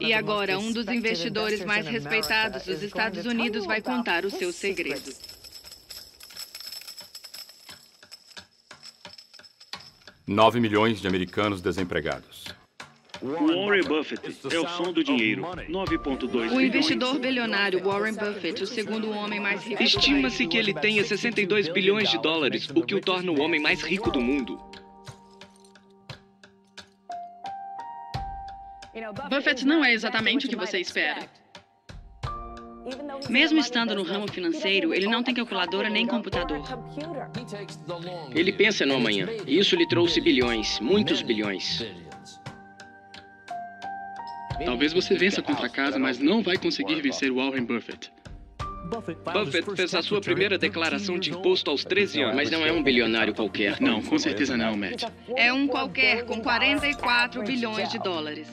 E agora, um dos investidores mais respeitados dos Estados Unidos vai contar o seu segredo. $9 milhões de americanos desempregados. Warren Buffett é o som do dinheiro. 9,2 O investidor bilionário Warren Buffett, o segundo homem mais rico do país. Estima-se que ele tenha 62 bilhões de dólares, o que o torna o homem mais rico do mundo. Buffett não é exatamente o que você espera. Mesmo estando no ramo financeiro, ele não tem calculadora nem computador. Ele pensa no amanhã. E isso lhe trouxe bilhões, muitos bilhões. Talvez você vença contra a casa, mas não vai conseguir vencer Warren Buffett. Buffett fez a sua primeira declaração de imposto aos 13 anos. Mas não é um bilionário qualquer. Não, com certeza não, Matt. É um qualquer com 44 bilhões de dólares.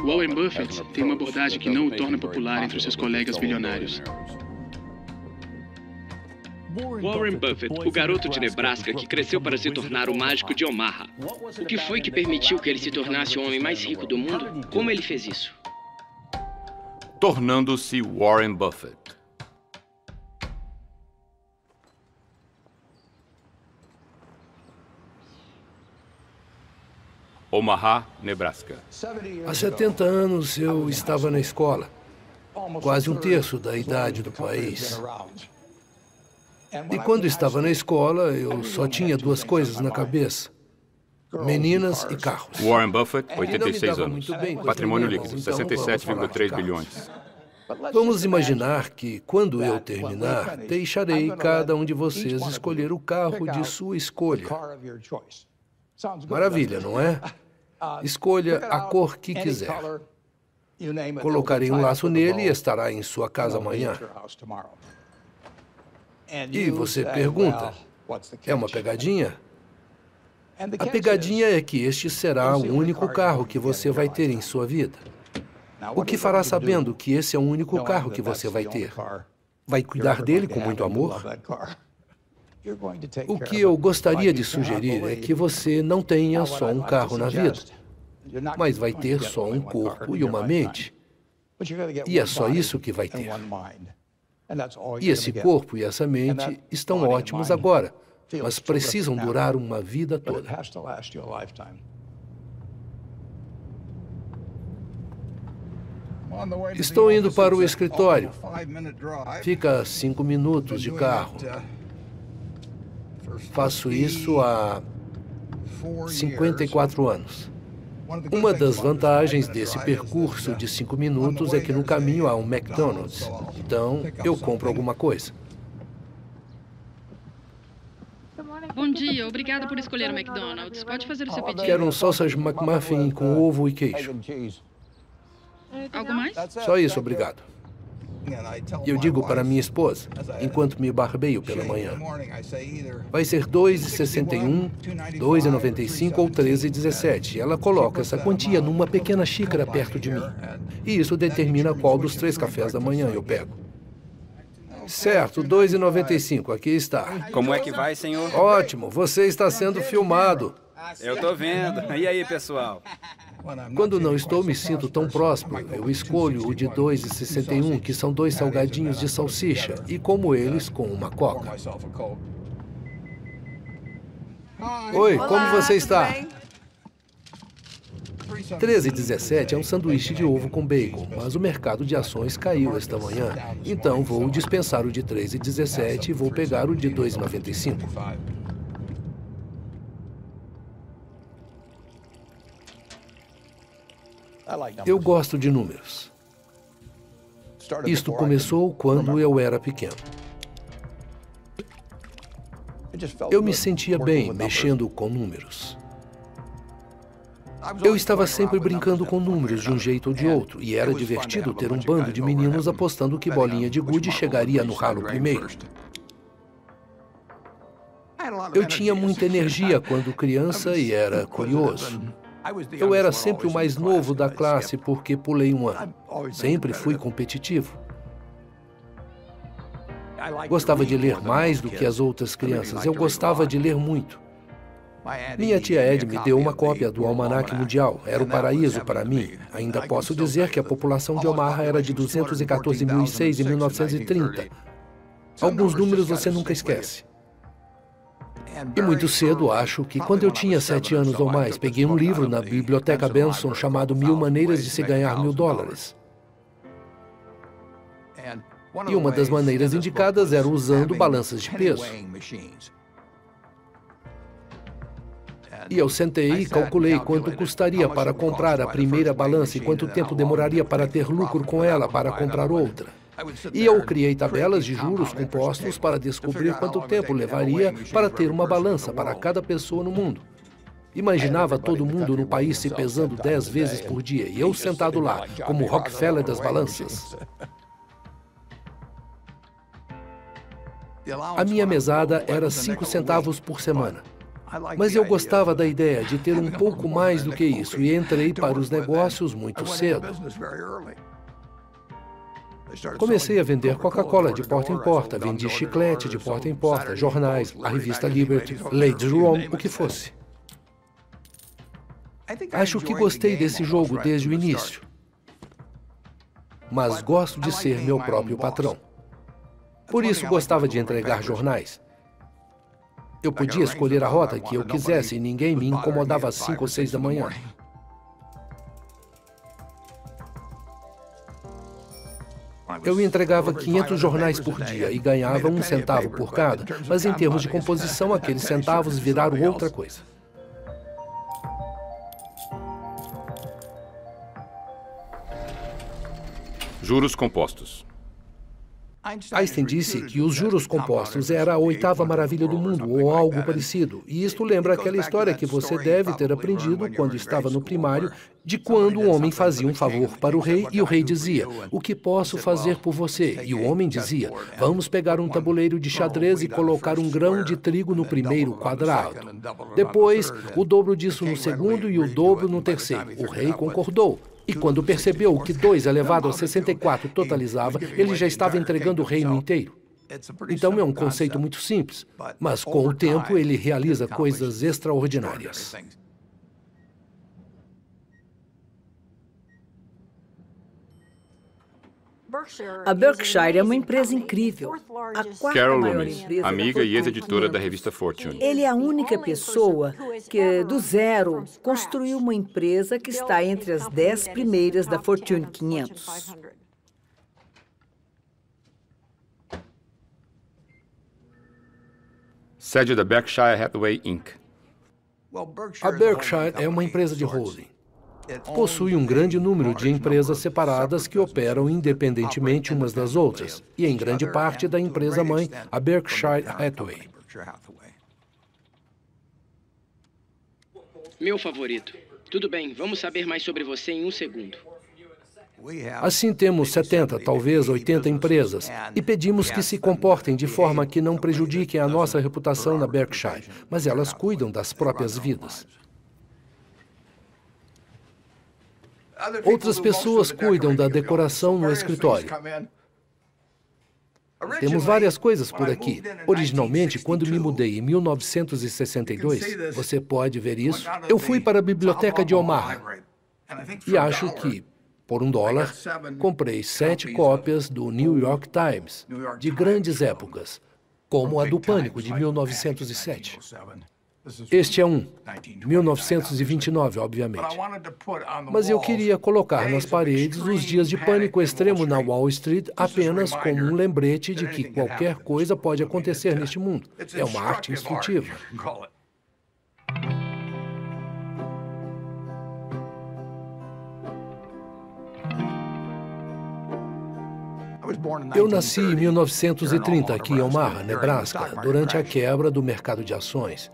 Warren Buffett tem uma abordagem que não o torna popular entre os seus colegas bilionários. Warren Buffett, o garoto de Nebraska que cresceu para se tornar o mágico de Omaha. O que foi que permitiu que ele se tornasse o homem mais rico do mundo? Como ele fez isso? Tornando-se Warren Buffett. Omaha, Nebraska. Há 70 anos eu estava na escola, quase um terço da idade do país. E quando estava na escola, eu só tinha duas coisas na cabeça: meninas e carros. Warren Buffett, 86 dava anos. muito bem com as Patrimônio meninas, líquido, então vamos 67,3 falar de bilhões. Vamos imaginar que, quando eu terminar, deixarei cada um de vocês escolher o carro de sua escolha. Maravilha, não é? Escolha a cor que quiser. Colocarei um laço nele e estará em sua casa amanhã. E você pergunta, é uma pegadinha? A pegadinha é que este será o único carro que você vai ter em sua vida. O que fará sabendo que esse é o único carro que você vai ter? Vai cuidar dele com muito amor? O que eu gostaria de sugerir é que você não tenha só um carro na vida, mas vai ter só um corpo e uma mente. E é só isso que vai ter. E esse corpo e essa mente estão ótimos agora, mas precisam durar uma vida toda. Estou indo para o escritório. Fica 5 minutos de carro. Faço isso há 54 anos. Uma das vantagens desse percurso de 5 minutos é que no caminho há um McDonald's. Então, eu compro alguma coisa. Bom dia, obrigada por escolher o McDonald's. Pode fazer o seu pedido. Quero um sausage McMuffin com ovo e queijo. Algo mais? Só isso, obrigado. E eu digo para minha esposa, enquanto me barbeio pela manhã, vai ser R$2,61, R$2,95 ou R$13,17. Ela coloca essa quantia numa pequena xícara perto de mim. E isso determina qual dos 3 cafés da manhã eu pego. Certo, R$2,95, aqui está. Como é que vai, senhor? Ótimo, você está sendo filmado. Eu tô vendo. E aí, pessoal? Quando não estou, me sinto tão próspero. Eu escolho o de R$2,61, que são 2 salgadinhos de salsicha, e como eles com uma coca. Oi, como você está? R$13,17 é um sanduíche de ovo com bacon, mas o mercado de ações caiu esta manhã. Então vou dispensar o de R$13,17 e vou pegar o de R$2,95. Eu gosto de números. Isto começou quando eu era pequeno. Eu me sentia bem mexendo com números. Eu estava sempre brincando com números de um jeito ou de outro, e era divertido ter um bando de meninos apostando que bolinha de gude chegaria no ralo primeiro. Eu tinha muita energia quando criança e era curioso. Eu era sempre o mais novo da classe porque pulei um ano. Sempre fui competitivo. Gostava de ler mais do que as outras crianças. Eu gostava de ler muito. Minha tia Ed me deu uma cópia do Almanaque Mundial. Era o paraíso para mim. Ainda posso dizer que a população de Omaha era de 214.006 em 1930. Alguns números você nunca esquece. E muito cedo, acho que quando eu tinha 7 anos ou mais, peguei um livro na Biblioteca Benson chamado 1000 Maneiras de se Ganhar $1000. E uma das maneiras indicadas era usando balanças de peso. E eu sentei e calculei quanto custaria para comprar a primeira balança e quanto tempo demoraria para ter lucro com ela para comprar outra. E eu criei tabelas de juros compostos para descobrir quanto tempo levaria para ter uma balança para cada pessoa no mundo. Imaginava todo mundo no país se pesando 10 vezes por dia e eu sentado lá, como o Rockefeller das balanças. A minha mesada era 5 centavos por semana. Mas eu gostava da ideia de ter um pouco mais do que isso e entrei para os negócios muito cedo. Comecei a vender Coca-Cola de porta em porta, vendi chiclete de porta em porta, jornais, a revista Liberty, Ladies' Room, o que fosse. Acho que gostei desse jogo desde o início, mas gosto de ser meu próprio patrão. Por isso gostava de entregar jornais. Eu podia escolher a rota que eu quisesse e ninguém me incomodava às 5 ou 6 da manhã. Eu entregava 500 jornais por dia e ganhava 1 centavo por cada, mas em termos de composição, aqueles centavos viraram outra coisa. Juros compostos. Einstein disse que os juros compostos era a 8ª maravilha do mundo, ou algo parecido. E isto lembra aquela história que você deve ter aprendido quando estava no primário, de quando um homem fazia um favor para o rei e o rei dizia, "O que posso fazer por você?" E o homem dizia, "Vamos pegar um tabuleiro de xadrez e colocar um grão de trigo no primeiro quadrado. Depois, o dobro disso no segundo e o dobro no terceiro." O rei concordou. E quando percebeu que 2 elevado a 64 totalizava, ele já estava entregando o reino inteiro. Então é um conceito muito simples, mas com o tempo ele realiza coisas extraordinárias. A Berkshire é uma empresa incrível. A 4ª Carol maior Loomis, empresa da amiga e Fortune ex-editora da 500. revista Fortune. Ele é a única pessoa que, do zero, construiu uma empresa que está entre as 10 primeiras da Fortune 500. Sede da Berkshire Hathaway Inc. A Berkshire é uma empresa de holding. Possui um grande número de empresas separadas que operam independentemente umas das outras, e em grande parte da empresa-mãe, a Berkshire Hathaway. Meu favorito. Tudo bem, vamos saber mais sobre você em 1 segundo. Assim temos 70, talvez 80 empresas, e pedimos que se comportem de forma que não prejudiquem a nossa reputação na Berkshire, mas elas cuidam das próprias vidas. Outras pessoas cuidam da decoração no escritório. Temos várias coisas por aqui. Originalmente, quando me mudei em 1962, você pode ver isso, eu fui para a biblioteca de Omaha e acho que, por $1, comprei 7 cópias do New York Times, de grandes épocas, como a do Pânico, de 1907. Este é 1929, obviamente. Mas eu queria colocar nas paredes os dias de pânico extremo na Wall Street apenas como um lembrete de que qualquer coisa pode acontecer neste mundo. É uma arte instrutiva. Eu nasci em 1930 aqui em Omaha, Nebraska, durante a quebra do mercado de ações.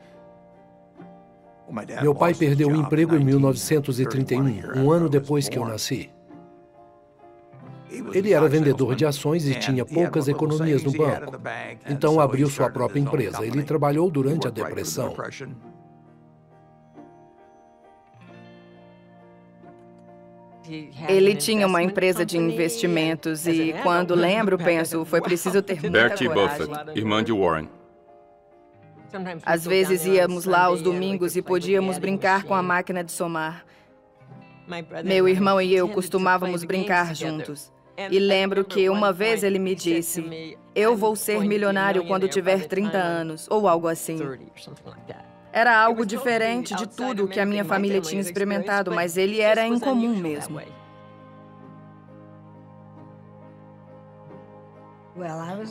Meu pai perdeu o emprego em 1931, um ano depois que eu nasci. Ele era vendedor de ações e tinha poucas economias no banco. Então abriu sua própria empresa. Ele trabalhou durante a Depressão. Ele tinha uma empresa de investimentos e, quando lembro, penso, foi preciso ter muita Bertie coragem. Buffett, irmã de Warren. Às vezes íamos lá aos domingos e podíamos brincar com a máquina de somar. Meu irmão e eu costumávamos brincar juntos. E lembro que uma vez ele me disse: "Eu vou ser milionário quando tiver 30 anos", ou algo assim. Era algo diferente de tudo o que a minha família tinha experimentado, mas ele era incomum mesmo.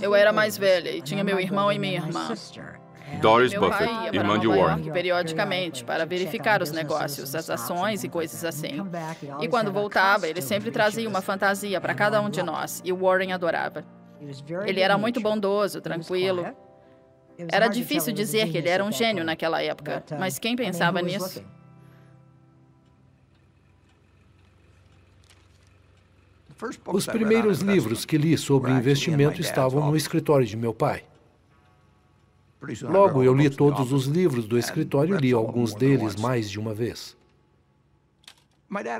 Eu era mais velha e tinha meu irmão e minha irmã. Doris Meu pai Buffett, ia para irmã de Nova Warren. York periodicamente para verificar os negócios, as ações e coisas assim. E quando voltava, ele sempre trazia uma fantasia para cada um de nós, e o Warren adorava. Ele era muito bondoso, tranquilo. Era difícil dizer que ele era um gênio naquela época, mas quem pensava nisso? Os primeiros livros que li sobre investimento estavam no escritório de meu pai. Logo, eu li todos os livros do escritório e li alguns deles mais de uma vez.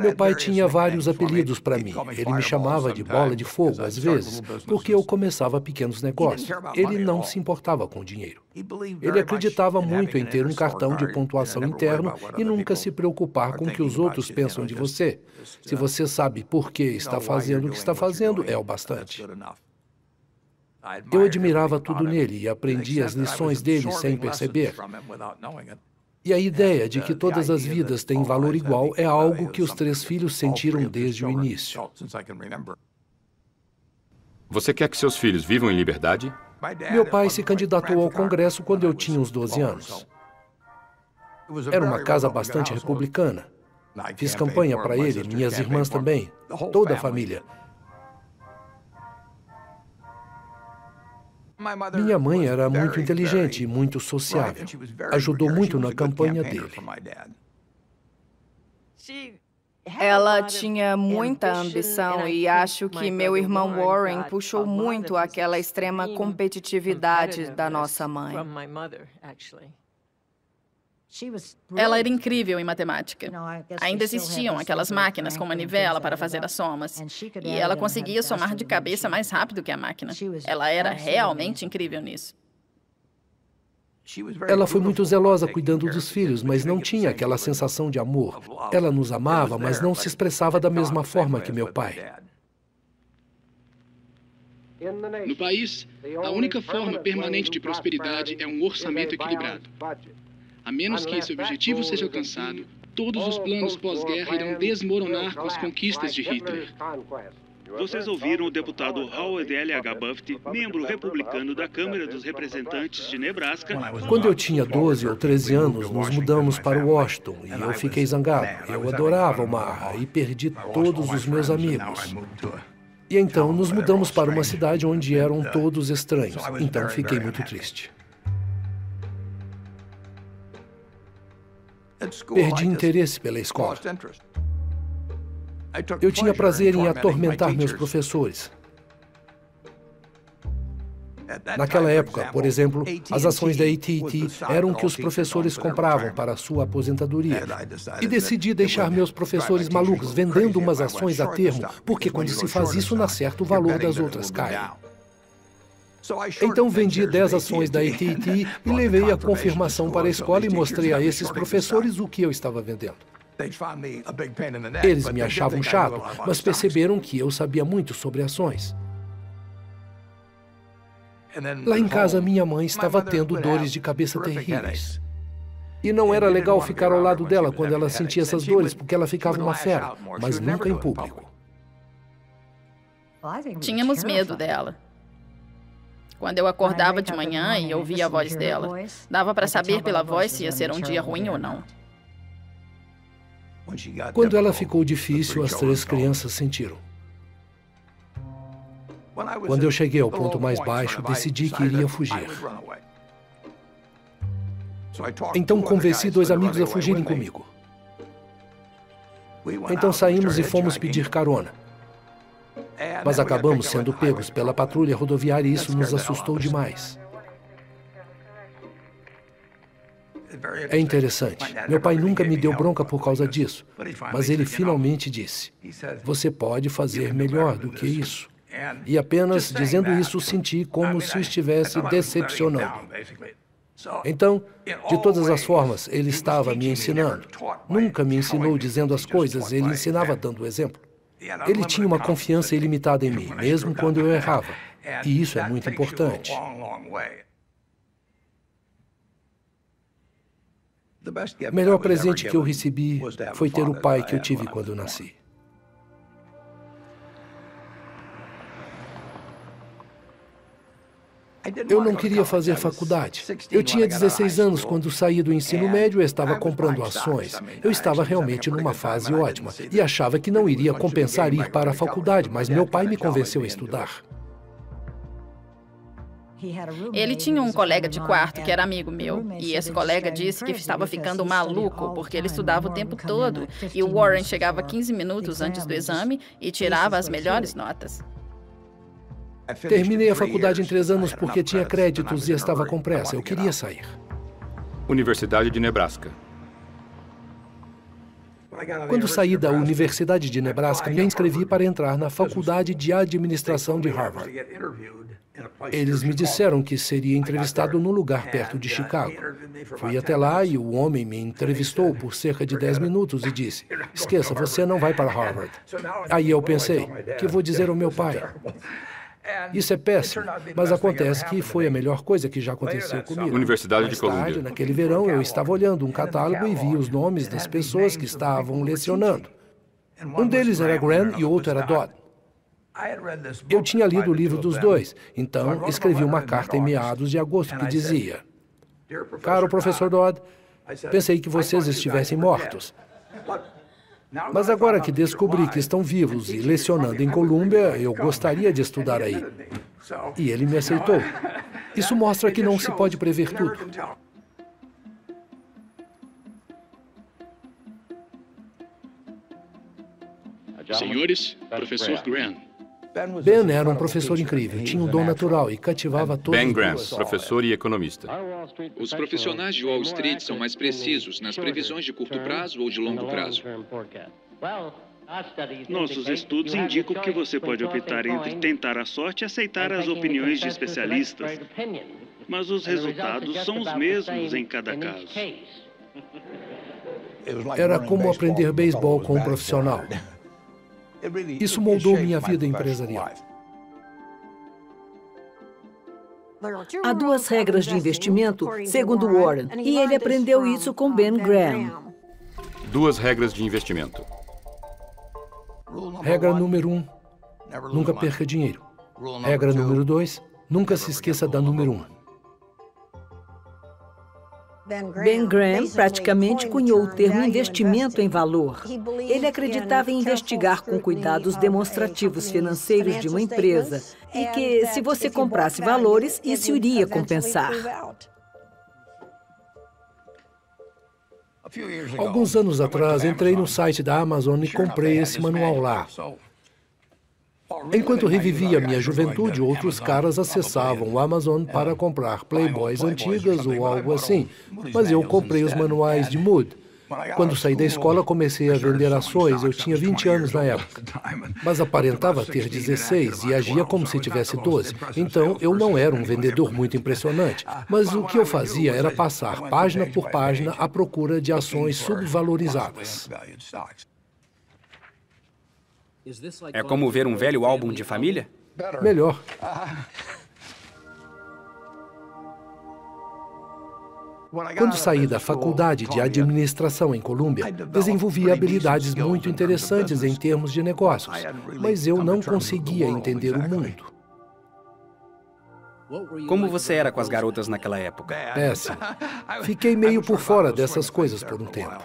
Meu pai tinha vários apelidos para mim. Ele me chamava de bola de fogo, às vezes, porque eu começava pequenos negócios. Ele não se importava com dinheiro. Ele acreditava muito em ter um cartão de pontuação interno e nunca se preocupar com o que os outros pensam de você. Se você sabe por que está fazendo o que está fazendo, é o bastante. Eu admirava tudo nele e aprendi as lições dele sem perceber. E a ideia de que todas as vidas têm valor igual é algo que os 3 filhos sentiram desde o início. Você quer que seus filhos vivam em liberdade? Meu pai se candidatou ao Congresso quando eu tinha uns 12 anos. Era uma casa bastante republicana. Fiz campanha para ele, minhas irmãs também, toda a família. Minha mãe era muito inteligente e muito sociável. Ajudou muito na campanha dele. Ela tinha muita ambição e acho que meu irmão Warren puxou muito aquela extrema competitividade da nossa mãe. Ela era incrível em matemática. Ainda existiam aquelas máquinas com manivela para fazer as somas. E ela conseguia somar de cabeça mais rápido que a máquina. Ela era realmente incrível nisso. Ela foi muito zelosa cuidando dos filhos, mas não tinha aquela sensação de amor. Ela nos amava, mas não se expressava da mesma forma que meu pai. No país, a única forma permanente de prosperidade é um orçamento equilibrado. A menos que esse objetivo seja alcançado, todos os planos pós-guerra irão desmoronar com as conquistas de Hitler. Vocês ouviram o deputado Howard L.H. Buffett, membro republicano da Câmara dos Representantes de Nebraska. Quando eu tinha 12 ou 13 anos, nos mudamos para Washington e eu fiquei zangado. Eu adorava Omaha e perdi todos os meus amigos. E então nos mudamos para uma cidade onde eram todos estranhos. Então fiquei muito triste. Perdi interesse pela escola. Eu tinha prazer em atormentar meus professores. Naquela época, por exemplo, as ações da AT&T eram o que os professores compravam para a sua aposentadoria. E decidi deixar meus professores malucos vendendo umas ações a termo, porque quando se faz isso, na certa, o valor das outras cai. Então vendi 10 ações da AT&T e levei a confirmação para a escola e mostrei a esses professores o que eu estava vendendo. Eles me achavam chato, mas perceberam que eu sabia muito sobre ações. Lá em casa, minha mãe estava tendo dores de cabeça terríveis. E não era legal ficar ao lado dela quando ela sentia essas dores, porque ela ficava uma fera, mas nunca em público. Tínhamos medo dela. Quando eu acordava de manhã e ouvia a voz dela, dava para saber pela voz se ia ser um dia ruim ou não. Quando ela ficou difícil, as 3 crianças sentiram. Quando eu cheguei ao ponto mais baixo, decidi que iria fugir. Então convenci 2 amigos a fugirem comigo. Então saímos e fomos pedir carona. Mas acabamos sendo pegos pela patrulha rodoviária e isso nos assustou demais. É interessante. Meu pai nunca me deu bronca por causa disso, mas ele finalmente disse: "Você pode fazer melhor do que isso." E apenas dizendo isso, senti como se o estivesse decepcionando. Então, de todas as formas, ele estava me ensinando. Nunca me ensinou dizendo as coisas, ele ensinava dando o exemplo. Ele tinha uma confiança ilimitada em mim, mesmo quando eu errava. E isso é muito importante. O melhor presente que eu recebi foi ter o pai que eu tive quando nasci. Eu não queria fazer faculdade. Eu tinha 16 anos quando saí do ensino médio e estava comprando ações. Eu estava realmente numa fase ótima e achava que não iria compensar ir para a faculdade, mas meu pai me convenceu a estudar. Ele tinha um colega de quarto que era amigo meu, e esse colega disse que estava ficando maluco porque ele estudava o tempo todo, e o Warren chegava 15 minutos antes do exame e tirava as melhores notas. Terminei a faculdade em 3 anos porque tinha créditos e estava com pressa. Eu queria sair. Universidade de Nebraska. Quando saí da Universidade de Nebraska, me inscrevi para entrar na Faculdade de Administração de Harvard. Eles me disseram que seria entrevistado num lugar perto de Chicago. Fui até lá e o homem me entrevistou por cerca de 10 minutos e disse: "Esqueça, você não vai para Harvard." Aí eu pensei, o que vou dizer ao meu pai? Isso é péssimo, mas acontece que foi a melhor coisa que já aconteceu comigo. Universidade de Colômbia. Mais tarde, naquele verão, eu estava olhando um catálogo e vi os nomes das pessoas que estavam lecionando. Um deles era Graham e o outro era Dodd. Eu tinha lido o livro dos dois, então escrevi uma carta em meados de agosto que dizia: "Caro professor Dodd, pensei que vocês estivessem mortos. Mas agora que descobri que estão vivos e lecionando em Colômbia, eu gostaria de estudar aí." E ele me aceitou. Isso mostra que não se pode prever tudo. Senhores, professor Graham. Ben era um professor incrível, tinha um dom natural e cativava todos. Ben Graham, professor e economista. Os profissionais de Wall Street são mais precisos nas previsões de curto prazo ou de longo prazo. Nossos estudos indicam que você pode optar entre tentar a sorte e aceitar as opiniões de especialistas. Mas os resultados são os mesmos em cada caso. Era como aprender beisebol com um profissional. Isso moldou minha vida empresarial. Há 2 regras de investimento, segundo Warren, e ele aprendeu isso com Ben Graham. 2 regras de investimento. Regra número 1, nunca perca dinheiro. Regra número 2, nunca se esqueça da número 1. Ben Graham praticamente cunhou o termo investimento em valor. Ele acreditava em investigar com cuidado os demonstrativos financeiros de uma empresa e que, se você comprasse valores, isso iria compensar. Alguns anos atrás, entrei no site da Amazon e comprei esse manual lá. Enquanto revivia minha juventude, outros caras acessavam o Amazon para comprar Playboys antigas ou algo assim, mas eu comprei os manuais de Mood. Quando saí da escola, comecei a vender ações. Eu tinha 20 anos na época, mas aparentava ter 16 e agia como se tivesse 12. Então, eu não era um vendedor muito impressionante, mas o que eu fazia era passar página por página à procura de ações subvalorizadas. É como ver um velho álbum de família? Melhor. Quando saí da Faculdade de Administração em Colômbia, desenvolvi habilidades muito interessantes em termos de negócios, mas eu não conseguia entender o mundo. Como você era com as garotas naquela época? Péssimo. Fiquei meio por fora dessas coisas por um tempo.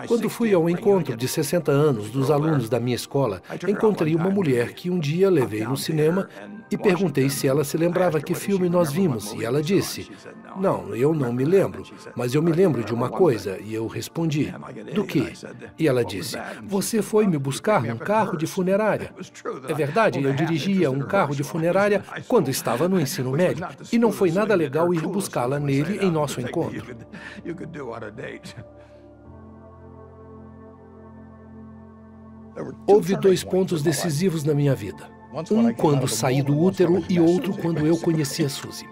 Quando fui ao encontro de 60 anos dos alunos da minha escola, encontrei uma mulher que um dia levei no cinema e perguntei se ela se lembrava que filme nós vimos. E ela disse: "Não, eu não me lembro, mas eu me lembro de uma coisa." E eu respondi: "Do quê?" E ela disse: "Você foi me buscar num carro de funerária." É verdade, eu dirigia um carro de funerária quando estava no ensino médio. E não foi nada legal ir buscá-la nele em nosso encontro. Houve 2 pontos decisivos na minha vida. Um quando saí do útero e outro quando eu conheci a Suzy.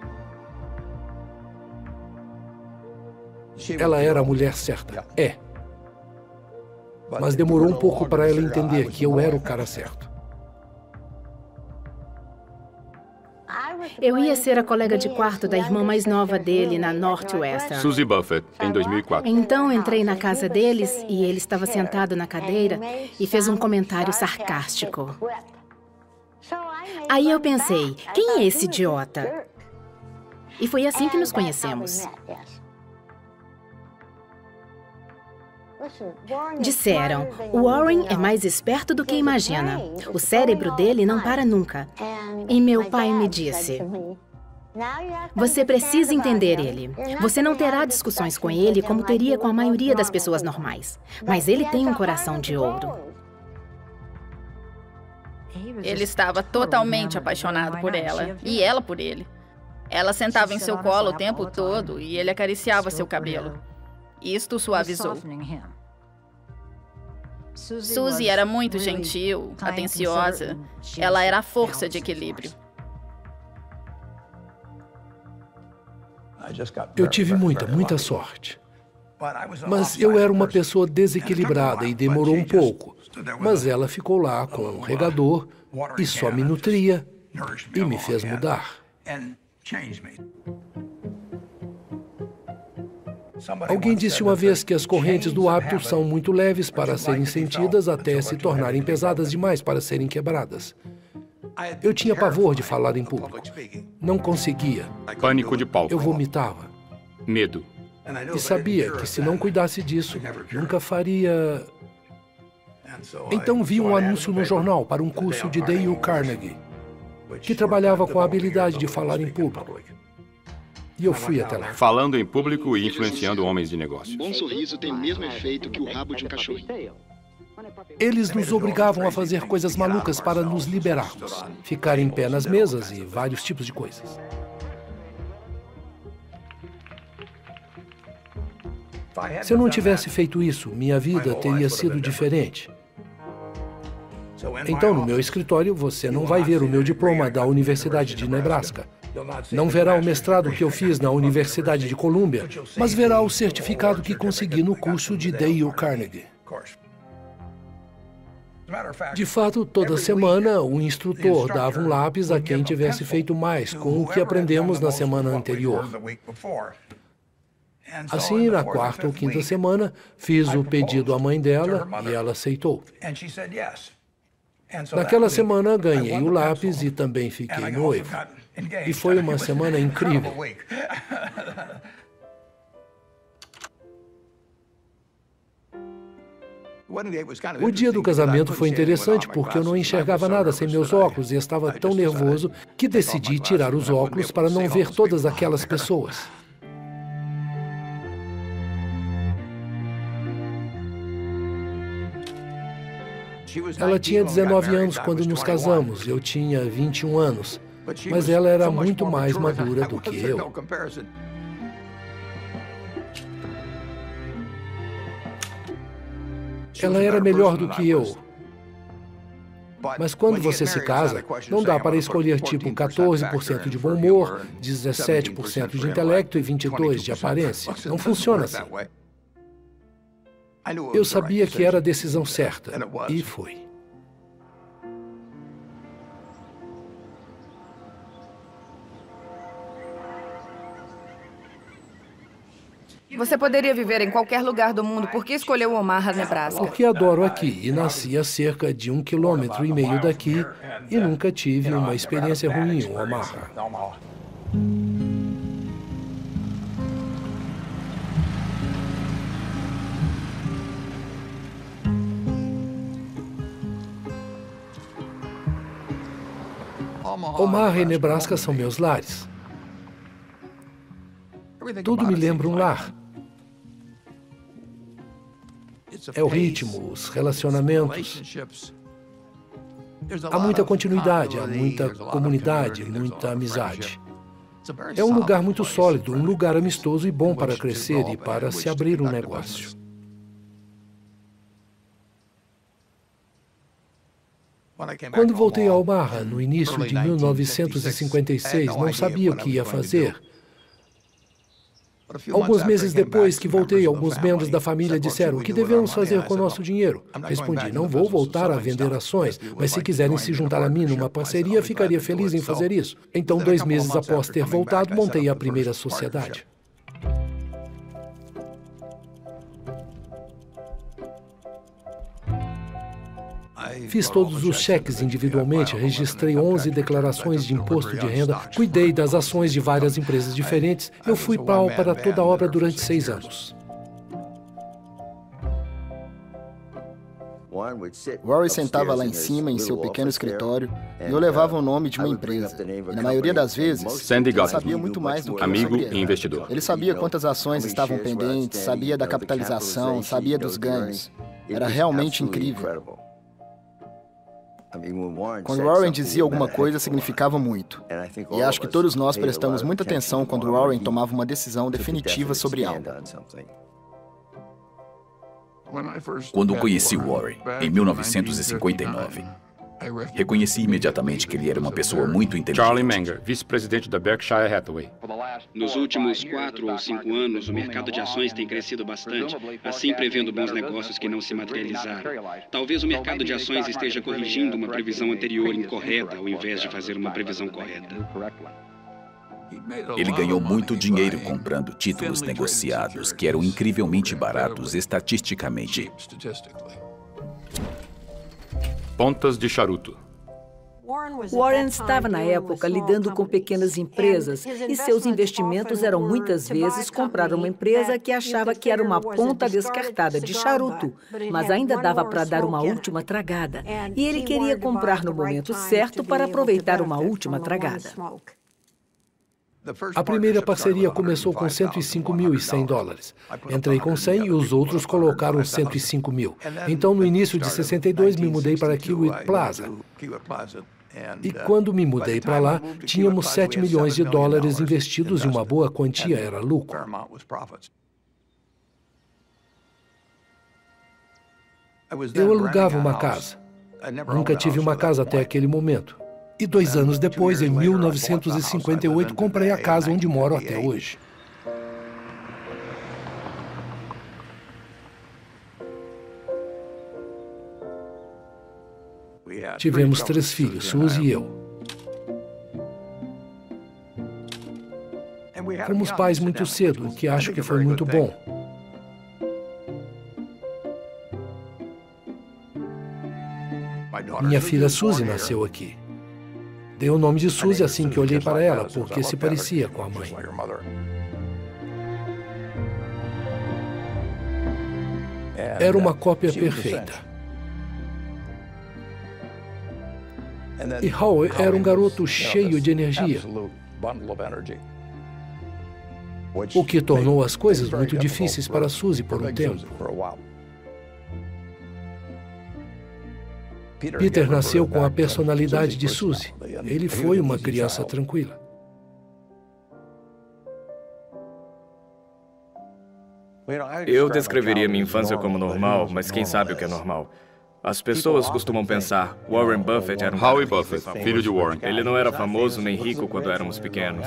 Ela era a mulher certa. É. Mas demorou um pouco para ela entender que eu era o cara certo. Eu ia ser a colega de quarto da irmã mais nova dele na Northwestern. Suzy Buffett, em 2004. Então entrei na casa deles e ele estava sentado na cadeira e fez um comentário sarcástico. Aí eu pensei, quem é esse idiota? E foi assim que nos conhecemos. Disseram, Warren é mais esperto do que imagina. O cérebro dele não para nunca. E meu pai me disse, você precisa entender ele. Você não terá discussões com ele como teria com a maioria das pessoas normais. Mas ele tem um coração de ouro. Ele estava totalmente apaixonado por ela, e ela por ele. Ela sentava em seu colo o tempo todo e ele acariciava seu cabelo. Isto suavizou. Suzy era muito gentil, atenciosa. Ela era a força de equilíbrio. Eu tive muita sorte. Mas eu era uma pessoa desequilibrada e demorou um pouco. Mas ela ficou lá com um regador e só me nutria e me fez mudar. Alguém disse uma vez que as correntes do hábito são muito leves para serem sentidas até se tornarem pesadas demais para serem quebradas. Eu tinha pavor de falar em público. Não conseguia. Pânico de palco. Eu vomitava. Medo. E sabia que se não cuidasse disso, nunca faria... Então vi um anúncio no jornal para um curso de Dale Carnegie, que trabalhava com a habilidade de falar em público. E eu fui até lá. Falando em público e influenciando homens de negócios. Um bom sorriso tem o mesmo efeito que o rabo de um cachorrinho. Eles nos obrigavam a fazer coisas malucas para nos liberarmos. Ficar em pé nas mesas e vários tipos de coisas. Se eu não tivesse feito isso, minha vida teria sido diferente. Então, no meu escritório, você não vai ver o meu diploma da Universidade de Nebraska. Não verá o mestrado que eu fiz na Universidade de Colômbia, mas verá o certificado que consegui no curso de Dale Carnegie. De fato, toda semana, o instrutor dava um lápis a quem tivesse feito mais com o que aprendemos na semana anterior. Assim, na quarta ou quinta semana, fiz o pedido à mãe dela e ela aceitou. Naquela semana, ganhei o lápis e também fiquei noivo. E foi uma semana incrível. O dia do casamento foi interessante porque eu não enxergava nada sem meus óculos e estava tão nervoso que decidi tirar os óculos para não ver todas aquelas pessoas. Ela tinha 19 anos quando nos casamos, eu tinha 21 anos, mas ela era muito mais madura do que eu. Ela era melhor do que eu. Mas quando você se casa, não dá para escolher tipo 14% de bom humor, 17% de intelecto e 22% de aparência. Não funciona assim. Eu sabia que era a decisão certa, e foi. Você poderia viver em qualquer lugar do mundo. Por que escolheu Omaha, Nebraska? Porque adoro aqui e nasci a cerca de 1,5 km daqui e nunca tive uma experiência ruim em Omaha. Omaha e Nebraska são meus lares. Tudo me lembra um lar. É o ritmo, os relacionamentos. Há muita continuidade, há muita comunidade, muita amizade. É um lugar muito sólido, um lugar amistoso e bom para crescer e para se abrir um negócio. Quando voltei a Omaha, no início de 1956, não sabia o que ia fazer. Alguns meses depois que voltei, alguns membros da família disseram: o que devemos fazer com o nosso dinheiro? Respondi: não vou voltar a vender ações, mas se quiserem se juntar a mim numa parceria, ficaria feliz em fazer isso. Então, 2 meses após ter voltado, montei a primeira sociedade. Fiz todos os cheques individualmente, registrei 11 declarações de imposto de renda, cuidei das ações de várias empresas diferentes. Eu fui pau para toda a obra durante 6 anos. Warren sentava lá em cima, em seu pequeno escritório, e eu levava o nome de uma empresa. E na maioria das vezes, Sandy ele sabia muito mais do que amigo eu sabia. e investidor. Ele sabia quantas ações estavam pendentes, sabia da capitalização, sabia dos ganhos. Era realmente incrível. Quando Warren dizia alguma coisa, significava muito. E acho que todos nós prestamos muita atenção quando Warren tomava uma decisão definitiva sobre algo. Quando conheci Warren, em 1959, reconheci imediatamente que ele era uma pessoa muito inteligente. Charlie Munger, vice-presidente da Berkshire Hathaway. Nos últimos 4 ou 5 anos, o mercado de ações tem crescido bastante, assim prevendo bons negócios que não se materializaram. Talvez o mercado de ações esteja corrigindo uma previsão anterior incorreta, ao invés de fazer uma previsão correta. Ele ganhou muito dinheiro comprando títulos negociados, que eram incrivelmente baratos estatisticamente. Pontas de charuto. Warren estava, na época, lidando com pequenas empresas e seus investimentos eram, muitas vezes, comprar uma empresa que achava que era uma ponta descartada de charuto, mas ainda dava para dar uma última tragada. E ele queria comprar no momento certo para aproveitar uma última tragada. A primeira parceria começou com $105.100. Entrei com 100 e os outros colocaram 105 mil. Então, no início de 62, me mudei para Kiewit Plaza. E quando me mudei para lá, tínhamos $7 milhões investidos e uma boa quantia era lucro. Eu alugava uma casa. Nunca tive uma casa até aquele momento. E 2 anos depois, em 1958, comprei a casa onde moro até hoje. Tivemos 3 filhos, Suzy e eu. Fomos pais muito cedo, o que acho que foi muito bom. Minha filha Suzy nasceu aqui. Dei o nome de Suzy assim que olhei para ela, porque se parecia com a mãe. Era uma cópia perfeita. E Howie era um garoto cheio de energia, o que tornou as coisas muito difíceis para Suzy por um tempo. Peter nasceu com a personalidade de Suzy. Ele foi uma criança tranquila. Eu descreveria minha infância como normal, mas quem sabe o que é normal? As pessoas costumam pensar, Warren Buffett era um cara Howie Buffett, filho de Warren. Ele não era famoso nem rico quando éramos pequenos.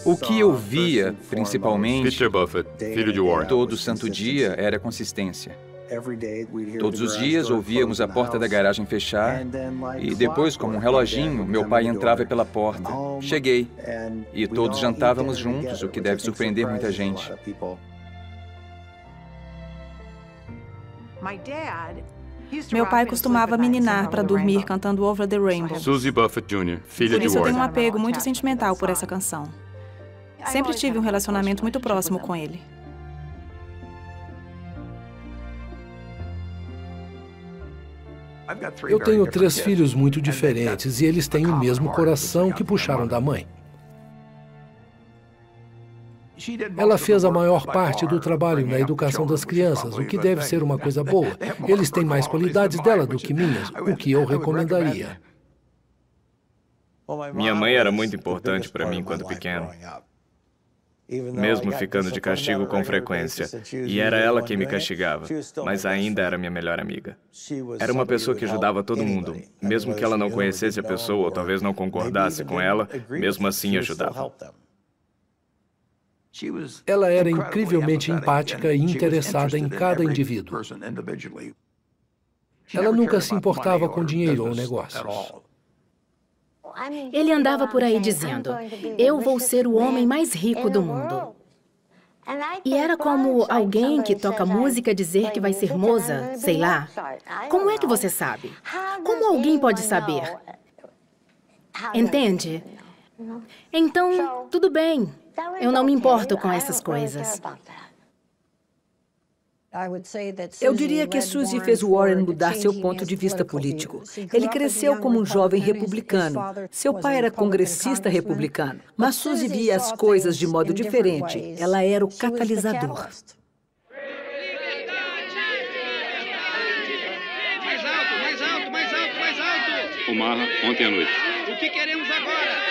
O que eu via, principalmente, Peter Buffett, filho de Warren. todo santo dia, era consistência. Todos os dias ouvíamos a porta da garagem fechar e depois, como um reloginho, meu pai entrava pela porta. Cheguei. E todos jantávamos juntos, o que deve surpreender muita gente. Meu pai costumava me ninar para dormir cantando Over the Rainbow. Suzy Buffett Jr., filha Por de isso eu Warren. tenho um apego muito sentimental por essa canção. Sempre tive um relacionamento muito próximo com ele. Eu tenho 3 filhos muito diferentes e eles têm o mesmo coração que puxaram da mãe. Ela fez a maior parte do trabalho na educação das crianças, o que deve ser uma coisa boa. Eles têm mais qualidades dela do que minhas, o que eu recomendaria. Minha mãe era muito importante para mim quando pequeno. mesmo ficando de castigo com frequência. E era ela quem me castigava, mas ainda era minha melhor amiga. Era uma pessoa que ajudava todo mundo, mesmo que ela não conhecesse a pessoa ou talvez não concordasse com ela, mesmo assim ajudava. Ela era incrivelmente empática e interessada em cada indivíduo. Ela nunca se importava com dinheiro ou negócios. Ele andava por aí dizendo, eu vou ser o homem mais rico do mundo. E era como alguém que toca música dizer que vai ser moça, sei lá. Como é que você sabe? Como alguém pode saber? Entende? Então, tudo bem. Eu não me importo com essas coisas. Eu diria que Suzy fez Warren mudar seu ponto de vista político. Ele cresceu como um jovem republicano. Seu pai era congressista republicano. Mas Suzy via as coisas de modo diferente. Ela era o catalisador. Mais alto, mais alto, mais alto, mais alto! Omaha, ontem à noite. O que queremos agora?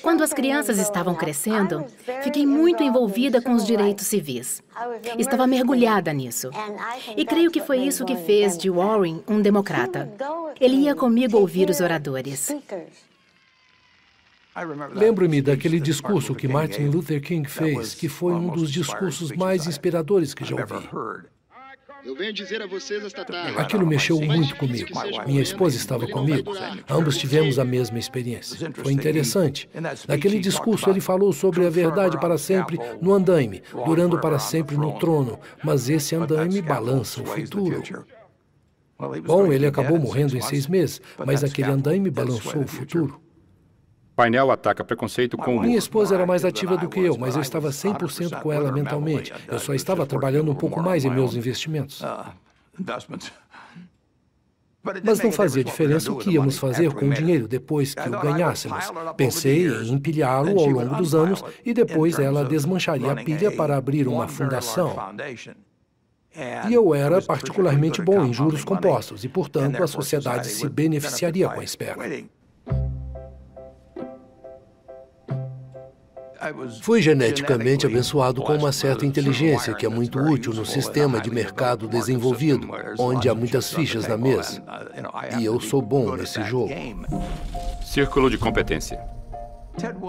Quando as crianças estavam crescendo, fiquei muito envolvida com os direitos civis. Estava mergulhada nisso. E creio que foi isso que fez de Warren um democrata. Ele ia comigo ouvir os oradores. Lembro-me daquele discurso que Martin Luther King fez, que foi um dos discursos mais inspiradores que já ouvi. Eu venho dizer a vocês esta tarde. Aquilo mexeu muito comigo. Minha esposa estava comigo. Ambos tivemos a mesma experiência. Foi interessante. Naquele discurso ele falou sobre a verdade para sempre no andaime, durando para sempre no trono. Mas esse andaime balança o futuro. Bom, ele acabou morrendo em 6 meses, mas aquele andaime balançou o futuro. Painel ataca preconceito com humor. Minha esposa era mais ativa do que eu, mas eu estava 100% com ela mentalmente. Eu só estava trabalhando um pouco mais em meus investimentos. Mas não fazia diferença o que íamos fazer com o dinheiro depois que o ganhássemos. Pensei em empilhá-lo ao longo dos anos e depois ela desmancharia a pilha para abrir uma fundação. E eu era particularmente bom em juros compostos e, portanto, a sociedade se beneficiaria com a espera. Fui geneticamente abençoado com uma certa inteligência que é muito útil no sistema de mercado desenvolvido, onde há muitas fichas na mesa. E eu sou bom nesse jogo. Círculo de competência.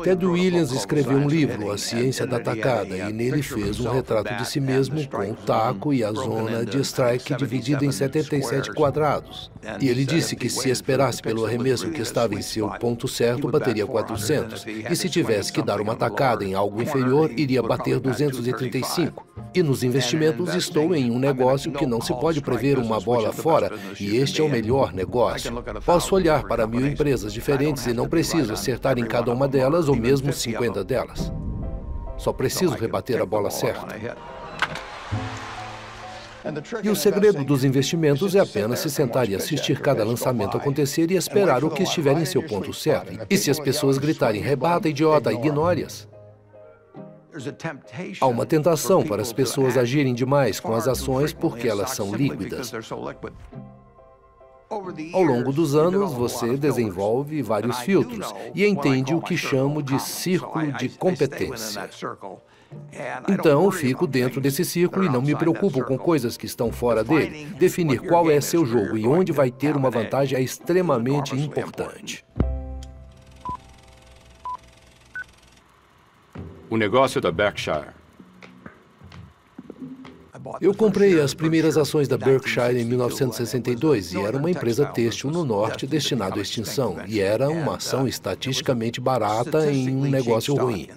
Ted Williams escreveu um livro, A Ciência da Tacada, e nele fez um retrato de si mesmo com o taco e a zona de strike dividida em 77 quadrados. E ele disse que se esperasse pelo arremesso que estava em seu ponto certo, bateria 400. E se tivesse que dar uma tacada em algo inferior, iria bater 235. E nos investimentos estou em um negócio que não se pode prever uma bola fora, e este é o melhor negócio. Posso olhar para 1000 empresas diferentes e não preciso acertar em cada uma delas ou mesmo 50 delas. Só preciso rebater a bola certa. E o segredo dos investimentos é apenas se sentar e assistir cada lançamento acontecer e esperar o que estiver em seu ponto certo. E se as pessoas gritarem, rebata, idiota, ignore-as. Há uma tentação para as pessoas agirem demais com as ações porque elas são líquidas. Ao longo dos anos, você desenvolve vários filtros e entende o que chamo de círculo de competência. Então, fico dentro desse círculo e não me preocupo com coisas que estão fora dele. Definir qual é seu jogo e onde vai ter uma vantagem é extremamente importante. O negócio da Berkshire. Eu comprei as primeiras ações da Berkshire em 1962 e era uma empresa têxtil no norte destinada à extinção. E era uma ação estatisticamente barata em um negócio ruim.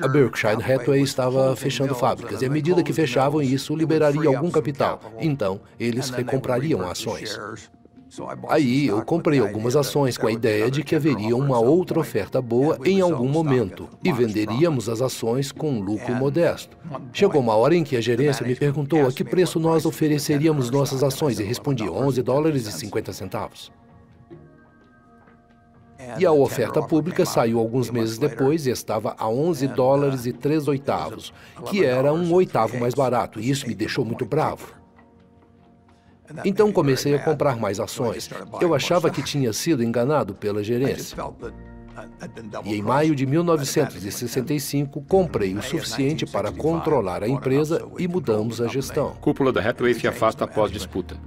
A Berkshire Hathaway estava fechando fábricas e à medida que fechavam, isso liberaria algum capital. Então, eles recomprariam ações. Aí eu comprei algumas ações com a ideia de que haveria uma outra oferta boa em algum momento e venderíamos as ações com um lucro modesto. Chegou uma hora em que a gerência me perguntou a que preço nós ofereceríamos nossas ações e respondi $11,50. E a oferta pública saiu alguns meses depois e estava a $11,03, que era um oitavo mais barato, e isso me deixou muito bravo. Então comecei a comprar mais ações. Eu achava que tinha sido enganado pela gerência. E em maio de 1965, comprei o suficiente para controlar a empresa e mudamos a gestão. Cúpula da Hathaway se afasta após disputa.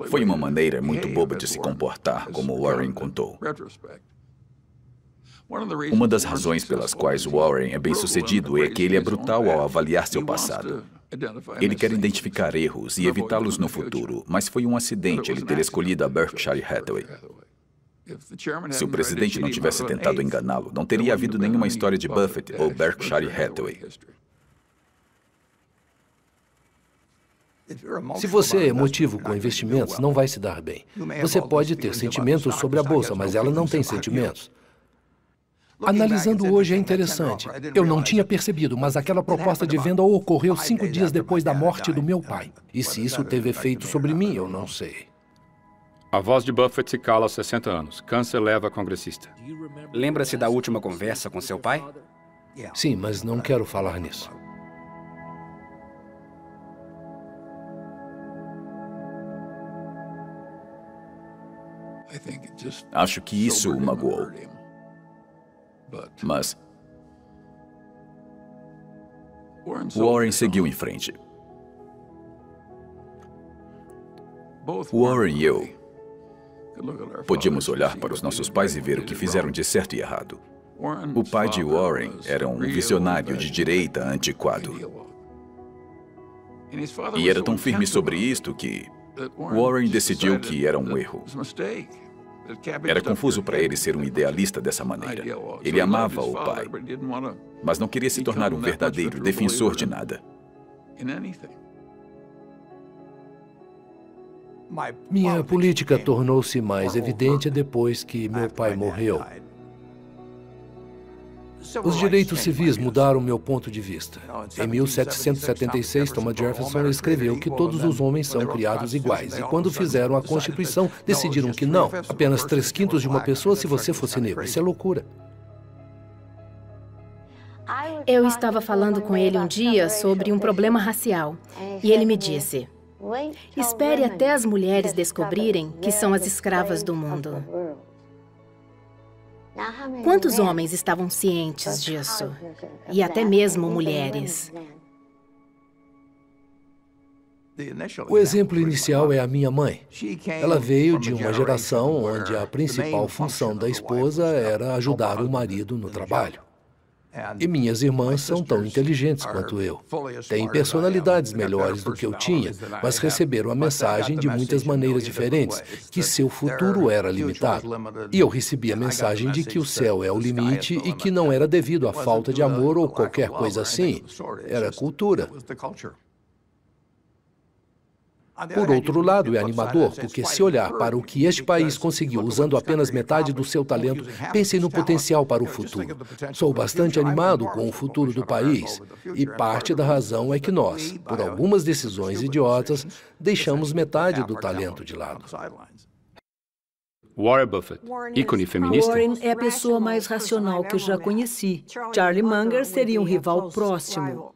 Foi uma maneira muito boba de se comportar, como Warren contou. Uma das razões pelas quais Warren é bem-sucedido é que ele é brutal ao avaliar seu passado. Ele quer identificar erros e evitá-los no futuro, mas foi um acidente ele ter escolhido a Berkshire Hathaway. Se o presidente não tivesse tentado enganá-lo, não teria havido nenhuma história de Buffett ou Berkshire Hathaway. Se você é emotivo com investimentos, não vai se dar bem. Você pode ter sentimentos sobre a bolsa, mas ela não tem sentimentos. Analisando hoje é interessante. Eu não tinha percebido, mas aquela proposta de venda ocorreu 5 dias depois da morte do meu pai. E se isso teve efeito sobre mim, eu não sei. A voz de Buffett se cala aos 60 anos. Câncer leva a congressista. Lembra-se da última conversa com seu pai? Sim, mas não quero falar nisso. Acho que isso o magoou. Mas Warren seguiu em frente. Warren e eu podíamos olhar para os nossos pais e ver o que fizeram de certo e errado. O pai de Warren era um visionário de direita antiquado. E era tão firme sobre isto que Warren decidiu que era um erro. Era confuso para ele ser um idealista dessa maneira. Ele amava o pai, mas não queria se tornar um verdadeiro defensor de nada. Minha política tornou-se mais evidente depois que meu pai morreu. Os direitos civis mudaram meu ponto de vista. Em 1776, Thomas Jefferson escreveu que todos os homens são criados iguais. E quando fizeram a Constituição, decidiram que não. Apenas 3/5 de uma pessoa se você fosse negro. Isso é loucura. Eu estava falando com ele um dia sobre um problema racial. E ele me disse: espere até as mulheres descobrirem que são as escravas do mundo. Quantos homens estavam cientes disso? E até mesmo mulheres. O exemplo inicial é a minha mãe. Ela veio de uma geração onde a principal função da esposa era ajudar o marido no trabalho. E minhas irmãs são tão inteligentes quanto eu. Têm personalidades melhores do que eu tinha, mas receberam a mensagem de muitas maneiras diferentes, que seu futuro era limitado. E eu recebi a mensagem de que o céu é o limite e que não era devido à falta de amor ou qualquer coisa assim. Era cultura. Por outro lado, é animador, porque se olhar para o que este país conseguiu usando apenas metade do seu talento, pense no potencial para o futuro. Sou bastante animado com o futuro do país, e parte da razão é que nós, por algumas decisões idiotas, deixamos metade do talento de lado. Warren Buffett, ícone feminista. Warren é a pessoa mais racional que eu já conheci. Charlie Munger seria um rival próximo.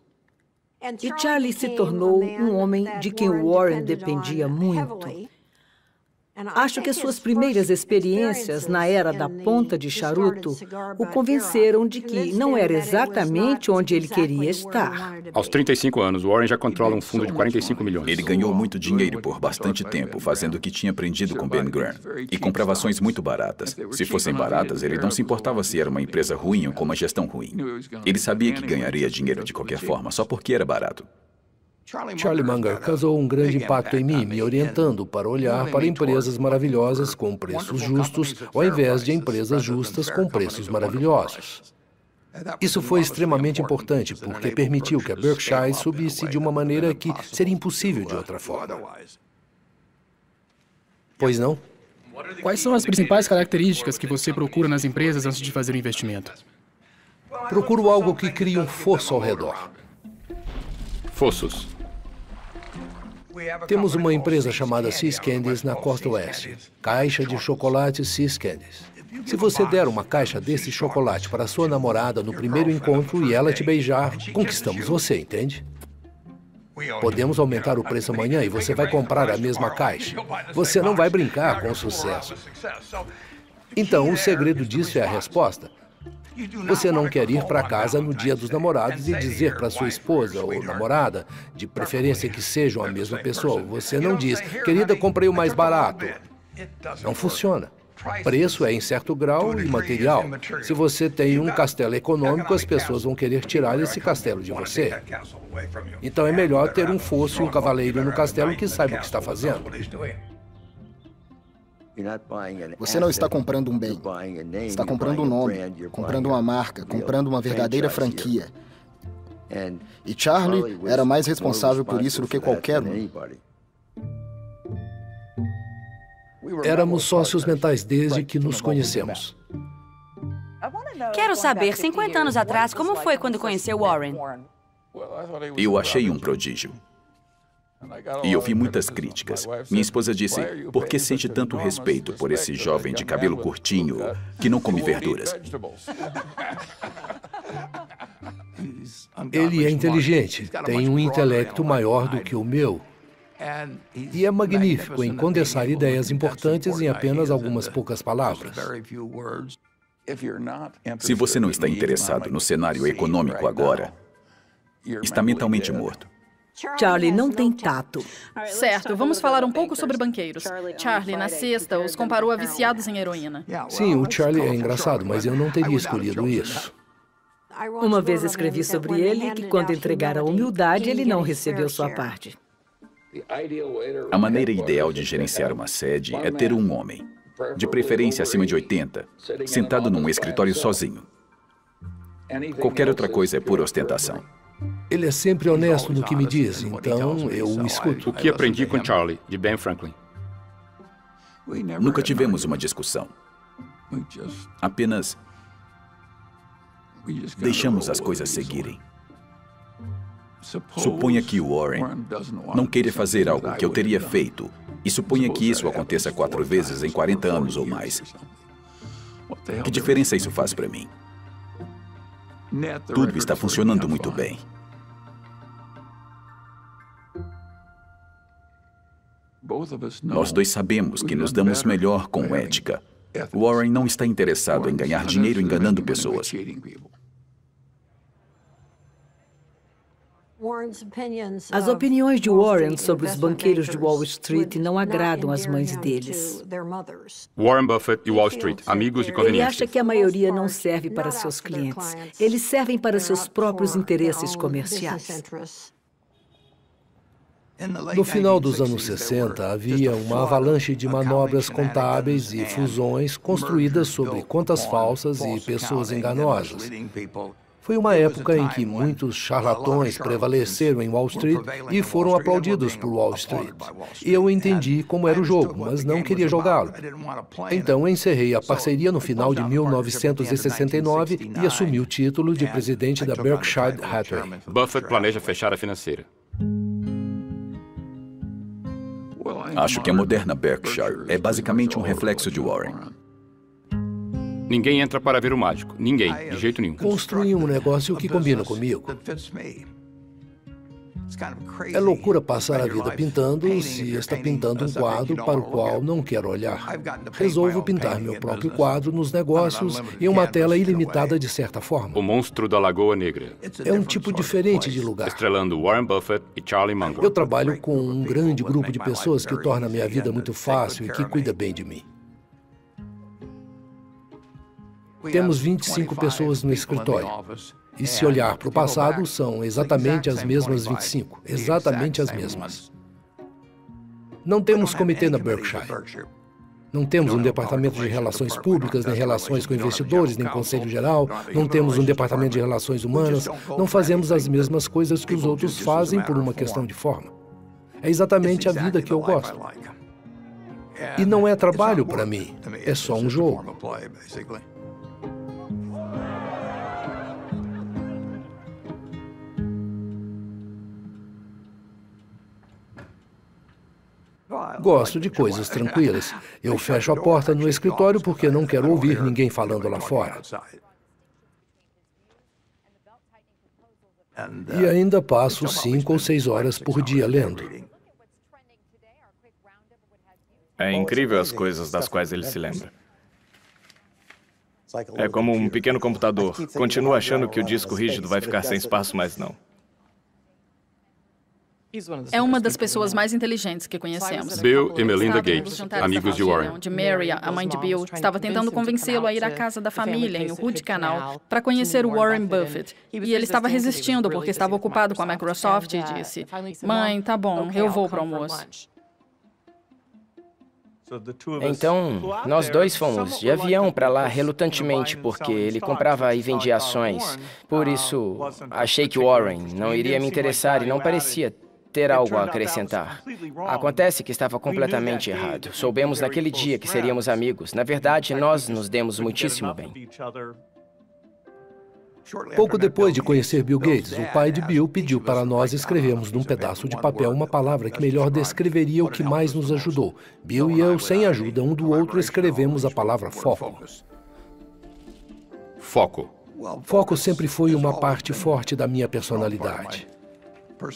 E Charlie se tornou um homem de quem Warren dependia muito. Acho que as suas primeiras experiências na era da ponta de charuto o convenceram de que não era exatamente onde ele queria estar. Aos 35 anos, Warren já controla um fundo de 45 milhões. Ele ganhou muito dinheiro por bastante tempo, fazendo o que tinha aprendido com Ben Graham. E comprava ações muito baratas. Se fossem baratas, ele não se importava se era uma empresa ruim ou com uma gestão ruim. Ele sabia que ganharia dinheiro de qualquer forma, só porque era barato. Charlie Munger causou um grande impacto em mim, me orientando para olhar para empresas maravilhosas com preços justos, ao invés de empresas justas com preços maravilhosos. Isso foi extremamente importante, porque permitiu que a Berkshire subisse de uma maneira que seria impossível de outra forma. Pois não? Quais são as principais características que você procura nas empresas antes de fazer um investimento? Procuro algo que crie um fosso ao redor. Fossos. Temos uma empresa chamada See's Candies na costa oeste. Caixa de chocolate See's Candies. Se você der uma caixa desse chocolate para sua namorada no primeiro encontro e ela te beijar, conquistamos você, entende? Podemos aumentar o preço amanhã e você vai comprar a mesma caixa. Você não vai brincar com o sucesso. Então, o segredo disso é a resposta. Você não quer ir para casa no Dia dos Namorados e dizer para sua esposa ou namorada, de preferência que sejam a mesma pessoa. Você não diz, querida, comprei o mais barato. Não funciona. Preço é, em certo grau, imaterial. Se você tem um castelo econômico, as pessoas vão querer tirar esse castelo de você. Então é melhor ter um fosso e um cavaleiro no castelo que saiba o que está fazendo. Você não está comprando um bem. Está comprando um nome, comprando uma marca, comprando uma verdadeira franquia. E Charlie era mais responsável por isso do que qualquer um. Éramos sócios mentais desde que nos conhecemos. Quero saber, 50 anos atrás, como foi quando conheceu Warren? Eu achei um prodígio. E ouvi muitas críticas. Minha esposa disse, por que sente tanto respeito por esse jovem de cabelo curtinho que não come verduras? Ele é inteligente, tem um intelecto maior do que o meu. E é magnífico em condensar ideias importantes em apenas algumas poucas palavras. Se você não está interessado no cenário econômico agora, está mentalmente morto. Charlie não tem tato. Certo, vamos falar um pouco sobre banqueiros. Charlie, na sexta, os comparou a viciados em heroína. Sim, o Charlie é engraçado, mas eu não teria escolhido isso. Uma vez escrevi sobre ele que, quando entregar a humildade, ele não recebeu sua parte. A maneira ideal de gerenciar uma sede é ter um homem, de preferência acima de 80, sentado num escritório sozinho. Qualquer outra coisa é pura ostentação. Ele é sempre honesto no que me diz, então eu o escuto. O que aprendi com Charlie, de Ben Franklin? Nunca tivemos uma discussão. Apenas deixamos as coisas seguirem. Suponha que o Warren não queira fazer algo que eu teria feito, e suponha que isso aconteça 4 vezes em 40 anos ou mais. Que diferença isso faz para mim? Tudo está funcionando muito bem. Nós dois sabemos que nos damos melhor com ética. Warren não está interessado em ganhar dinheiro enganando pessoas. As opiniões de Warren sobre os banqueiros de Wall Street não agradam as mães deles. Warren Buffett e Wall Street, amigos de Ele conveniência. acha que a maioria não serve para seus clientes. Eles servem para seus próprios interesses comerciais. No final dos anos 60, havia uma avalanche de manobras contábeis e fusões construídas sobre contas falsas e pessoas enganosas. Foi uma época em que muitos charlatões prevaleceram em Wall Street e foram aplaudidos por Wall Street. Eu entendi como era o jogo, mas não queria jogá-lo. Então encerrei a parceria no final de 1969 e assumi o título de presidente da Berkshire Hathaway. Buffett planeja fechar a financeira. Acho que a moderna Berkshire é basicamente um reflexo de Warren. Ninguém entra para ver o mágico. Ninguém, de jeito nenhum. Construí um negócio que combina comigo. É loucura passar a vida pintando se está pintando um quadro para o qual não quero olhar. Resolvo pintar meu próprio quadro nos negócios em uma tela ilimitada de certa forma. O Monstro da Lagoa Negra. É um tipo diferente de lugar. Estrelando Warren Buffett e Charlie Munger. Eu trabalho com um grande grupo de pessoas que torna a minha vida muito fácil e que cuida bem de mim. Temos 25 pessoas no escritório. E se olhar para o passado, são exatamente as mesmas 25. Exatamente as mesmas. Não temos comitê na Berkshire. Não temos um departamento de relações públicas, nem relações com investidores, nem conselho geral. Não temos um departamento de relações humanas. Não fazemos as mesmas coisas que os outros fazem por uma questão de forma. É exatamente a vida que eu gosto. E não é trabalho para mim. É só um jogo. Gosto de coisas tranquilas. Eu fecho a porta no escritório porque não quero ouvir ninguém falando lá fora. E ainda passo 5 ou 6 horas por dia lendo. É incrível as coisas das quais ele se lembra. É como um pequeno computador. Continua achando que o disco rígido vai ficar sem espaço, mas não. É uma das pessoas mais inteligentes que conhecemos. Bill e Melinda Gates, amigos de Warren. Onde Mary, a mãe de Bill, estava tentando convencê-lo a ir à casa da família, em Hood Canal, para conhecer o Warren Buffett. E ele estava resistindo porque estava ocupado com a Microsoft e disse: "Mãe, tá bom, eu vou para o almoço." Então, nós dois fomos de avião para lá relutantemente, porque ele comprava e vendia ações. Por isso, achei que Warren não iria me interessar e não parecia ter algo a acrescentar. Acontece que estava completamente errado. Soubemos naquele dia que seríamos amigos. Na verdade, nós nos demos muitíssimo bem. Pouco depois de conhecer Bill Gates, o pai de Bill pediu para nós escrevermos num pedaço de papel uma palavra que melhor descreveria o que mais nos ajudou. Bill e eu, sem ajuda um do outro, escrevemos a palavra foco. Foco. Foco sempre foi uma parte forte da minha personalidade.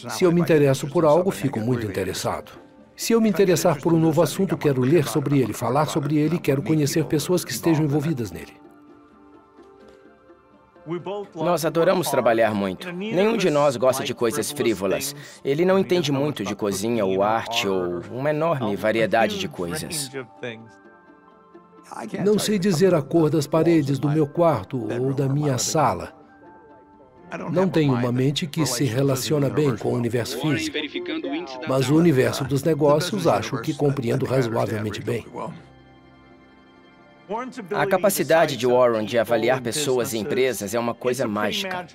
Se eu me interesso por algo, fico muito interessado. Se eu me interessar por um novo assunto, quero ler sobre ele, falar sobre ele e quero conhecer pessoas que estejam envolvidas nele. Nós adoramos trabalhar muito. Nenhum de nós gosta de coisas frívolas. Ele não entende muito de cozinha ou arte ou uma enorme variedade de coisas. Não sei dizer a cor das paredes do meu quarto ou da minha sala. Não tenho uma mente que se relaciona bem com o universo físico, mas o universo dos negócios acho que compreendo razoavelmente bem. A capacidade de Warren de avaliar pessoas e empresas é uma coisa mágica.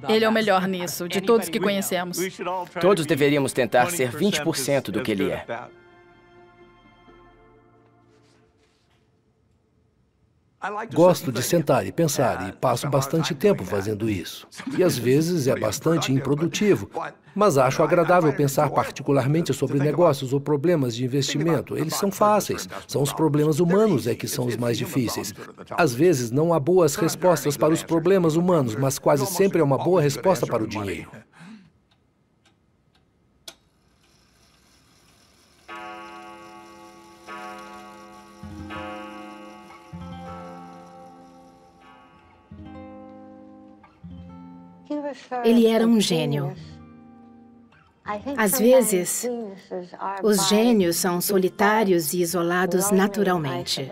Ele é o melhor nisso, de todos que conhecemos. Todos deveríamos tentar ser 20% do que ele é. Gosto de sentar e pensar e passo bastante tempo fazendo isso. E às vezes é bastante improdutivo, mas acho agradável pensar particularmente sobre negócios ou problemas de investimento. Eles são fáceis, são os problemas humanos que são os mais difíceis. Às vezes não há boas respostas para os problemas humanos, mas quase sempre é uma boa resposta para o dinheiro. Ele era um gênio. Às vezes, os gênios são solitários e isolados naturalmente.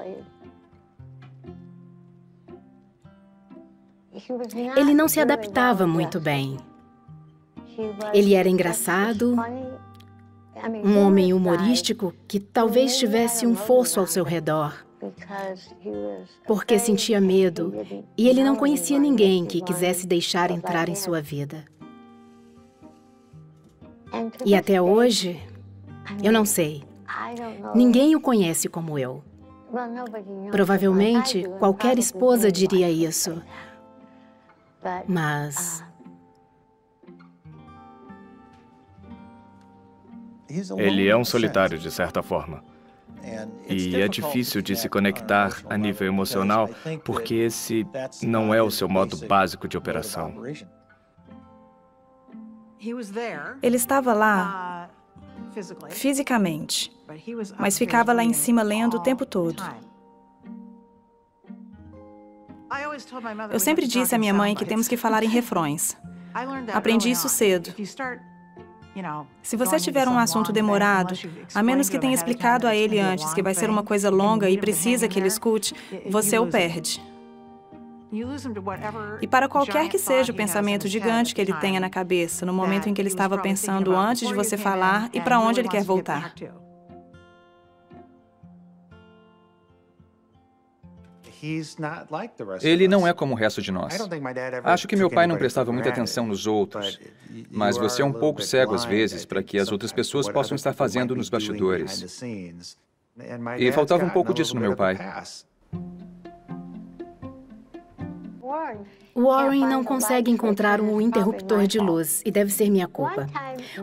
Ele não se adaptava muito bem. Ele era engraçado, um homem humorístico que talvez tivesse um fosso ao seu redor, porque sentia medo e ele não conhecia ninguém que quisesse deixar entrar em sua vida. E até hoje, eu não sei. Ninguém o conhece como eu. Provavelmente, qualquer esposa diria isso. Mas... ele é um solitário, de certa forma. E é difícil de se conectar a nível emocional, porque esse não é o seu modo básico de operação. Ele estava lá fisicamente, mas ficava lá em cima lendo o tempo todo. Eu sempre disse à minha mãe que temos que falar em refrões. Aprendi isso cedo. Se você tiver um assunto demorado, a menos que tenha explicado a ele antes que vai ser uma coisa longa e precisa que ele escute, você o perde. E para qualquer que seja o pensamento gigante que ele tenha na cabeça, no momento em que ele estava pensando antes de você falar e para onde ele quer voltar. Ele não é como o resto de nós. Acho que meu pai não prestava muita atenção nos outros, mas você é um pouco cego às vezes para que as outras pessoas possam estar fazendo nos bastidores. E faltava um pouco disso no meu pai. Warren não consegue encontrar um interruptor de luz e deve ser minha culpa.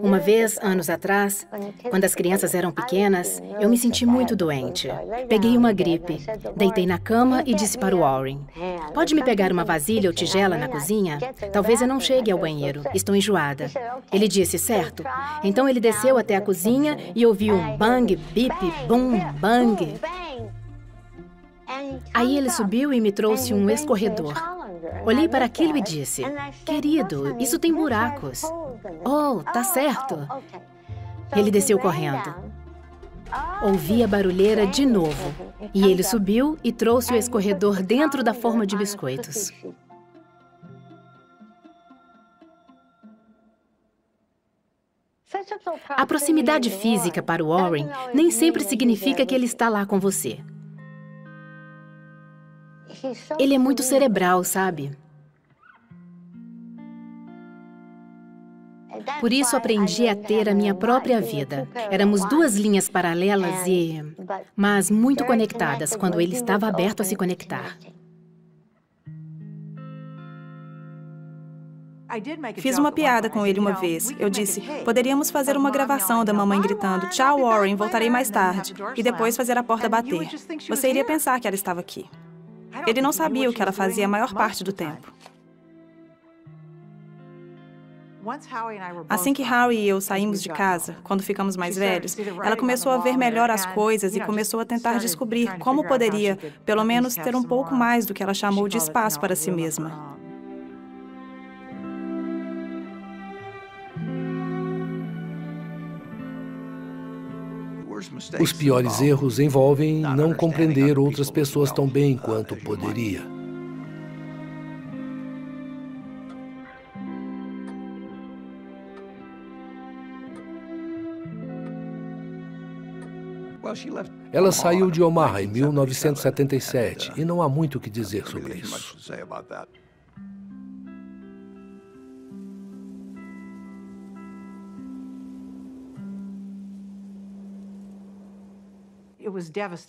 Uma vez, anos atrás, quando as crianças eram pequenas, eu me senti muito doente. Peguei uma gripe, deitei na cama e disse para o Warren: "Pode me pegar uma vasilha ou tigela na cozinha? Talvez eu não chegue ao banheiro, estou enjoada." Ele disse: "Certo." Então ele desceu até a cozinha e ouviu um bang, bip, bum, bang. Aí ele subiu e me trouxe um escorredor. Olhei para aquilo e disse: "Querido, isso tem buracos." "Oh, tá certo." Ele desceu correndo. Ouvi a barulheira de novo. E ele subiu e trouxe o escorredor dentro da forma de biscoitos. A proximidade física para o Warren nem sempre significa que ele está lá com você. Ele é muito cerebral, sabe? Por isso aprendi a ter a minha própria vida. Éramos duas linhas paralelas mas muito conectadas quando ele estava aberto a se conectar. Fiz uma piada com ele uma vez. Eu disse: "Poderíamos fazer uma gravação da mamãe gritando: 'Tchau, Warren, voltarei mais tarde', e depois fazer a porta bater. Você iria pensar que ela estava aqui." Ele não sabia o que ela fazia a maior parte do tempo. Assim que Howie e eu saímos de casa, quando ficamos mais velhos, ela começou a ver melhor as coisas e começou a tentar descobrir como poderia, pelo menos, ter um pouco mais do que ela chamou de espaço para si mesma. Os piores erros envolvem não compreender outras pessoas tão bem quanto poderia. Ela saiu de Omaha em 1977 e não há muito o que dizer sobre isso.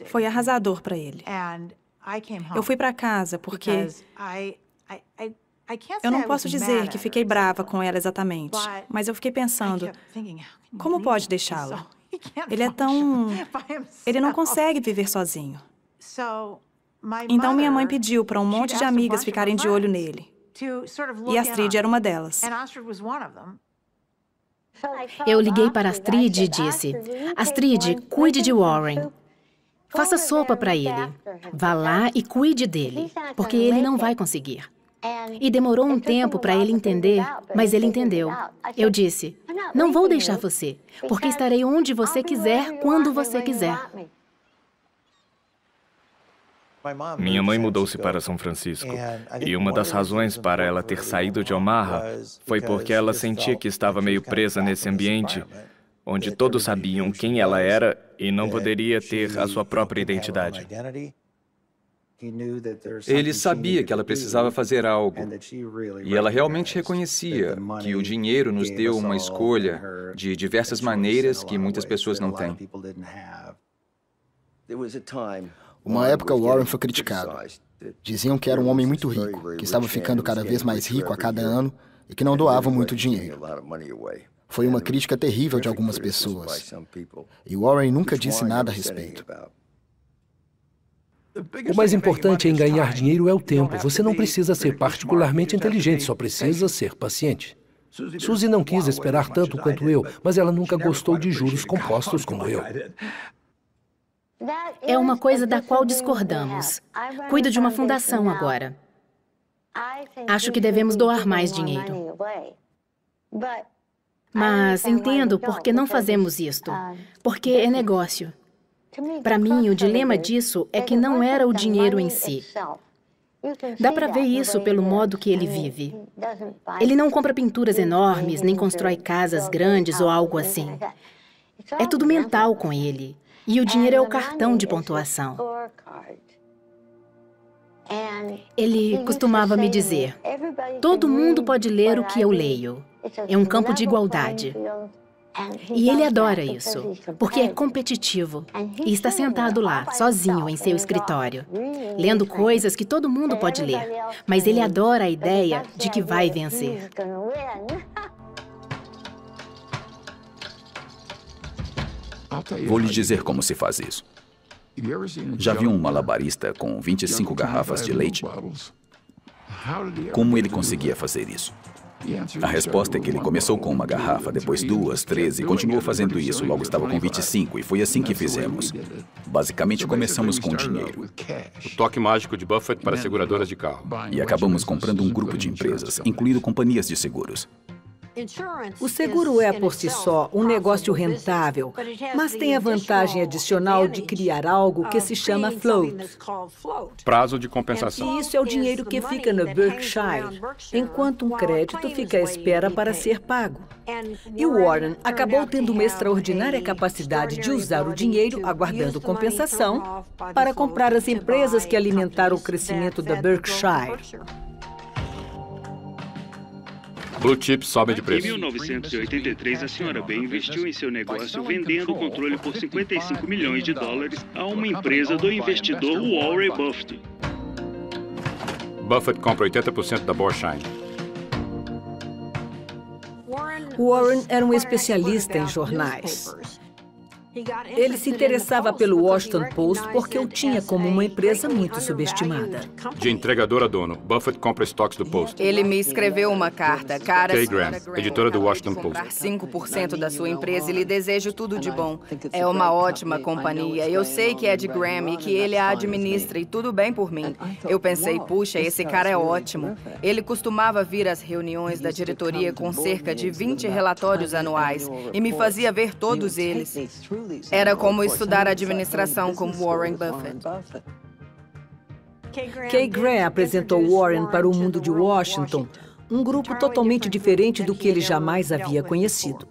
Foi arrasador para ele. Eu fui para casa porque eu não posso dizer que fiquei brava com ela exatamente, mas eu fiquei pensando: como pode deixá-lo? Ele é tão... Ele não consegue viver sozinho. Então minha mãe pediu para um monte de amigas ficarem de olho nele. E Astrid era uma delas. Eu liguei para Astrid e disse: "Astrid, cuide de Warren. Faça sopa para ele. Vá lá e cuide dele, porque ele não vai conseguir." E demorou um tempo para ele entender, mas ele entendeu. Eu disse: "Não vou deixar você, porque estarei onde você quiser, quando você quiser." Minha mãe mudou-se para São Francisco, e uma das razões para ela ter saído de Omaha foi porque ela sentia que estava meio presa nesse ambiente, onde todos sabiam quem ela era e não poderia ter a sua própria identidade. Ele sabia que ela precisava fazer algo, e ela realmente reconhecia que o dinheiro nos deu uma escolha de diversas maneiras que muitas pessoas não têm. Uma época, Warren foi criticado. Diziam que era um homem muito rico, que estava ficando cada vez mais rico a cada ano e que não doava muito dinheiro. Foi uma crítica terrível de algumas pessoas. E Warren nunca disse nada a respeito. O mais importante em ganhar dinheiro é o tempo. Você não precisa ser particularmente inteligente, só precisa ser paciente. Suzy não quis esperar tanto quanto eu, mas ela nunca gostou de juros compostos como eu. É uma coisa da qual discordamos. Cuido de uma fundação agora. Acho que devemos doar mais dinheiro. Mas entendo por que não fazemos isto. Porque é negócio. Para mim, o dilema disso é que não era o dinheiro em si. Dá para ver isso pelo modo que ele vive. Ele não compra pinturas enormes, nem constrói casas grandes ou algo assim. É tudo mental com ele. E o dinheiro é o cartão de pontuação. Ele costumava me dizer: "Todo mundo pode ler o que eu leio. É um campo de igualdade." E ele adora isso, porque é competitivo. E está sentado lá, sozinho, em seu escritório, lendo coisas que todo mundo pode ler. Mas ele adora a ideia de que vai vencer. Vou lhe dizer como se faz isso. Já viu um malabarista com 25 garrafas de leite? Como ele conseguia fazer isso? A resposta é que ele começou com uma garrafa, depois 2, 13, continuou fazendo isso, logo estava com 25, e foi assim que fizemos. Basicamente, começamos com dinheiro. O toque mágico de Buffett para seguradoras de carro. E acabamos comprando um grupo de empresas, incluindo companhias de seguros. O seguro é, por si só, um negócio rentável, mas tem a vantagem adicional de criar algo que se chama float. Prazo de compensação. E isso é o dinheiro que fica no Berkshire, enquanto um crédito fica à espera para ser pago. E o Warren acabou tendo uma extraordinária capacidade de usar o dinheiro, aguardando compensação, para comprar as empresas que alimentaram o crescimento da Berkshire. Blue Chips sobe de preço. Em 1983, a senhora Ben investiu em seu negócio vendendo o controle por $55 milhões a uma empresa do investidor Warren Buffett. Buffett compra 80% da Borshine. Warren era um especialista em jornais. Ele se interessava pelo Washington Post porque o tinha como uma empresa muito subestimada. De entregador a dono, Buffett compra estoques do Post. Ele me escreveu uma carta. Cara, Kay Graham, editora do Washington Post. Comprar 5% da sua empresa e lhe desejo tudo de bom. É uma ótima companhia. Eu sei que é de Graham e que ele a administra e tudo bem por mim. Eu pensei, puxa, esse cara é ótimo. Ele costumava vir às reuniões da diretoria com cerca de 20 relatórios anuais e me fazia ver todos eles. Era como estudar administração com Warren Buffett. Kay Graham apresentou Warren para o mundo de Washington, um grupo totalmente diferente do que ele jamais havia conhecido.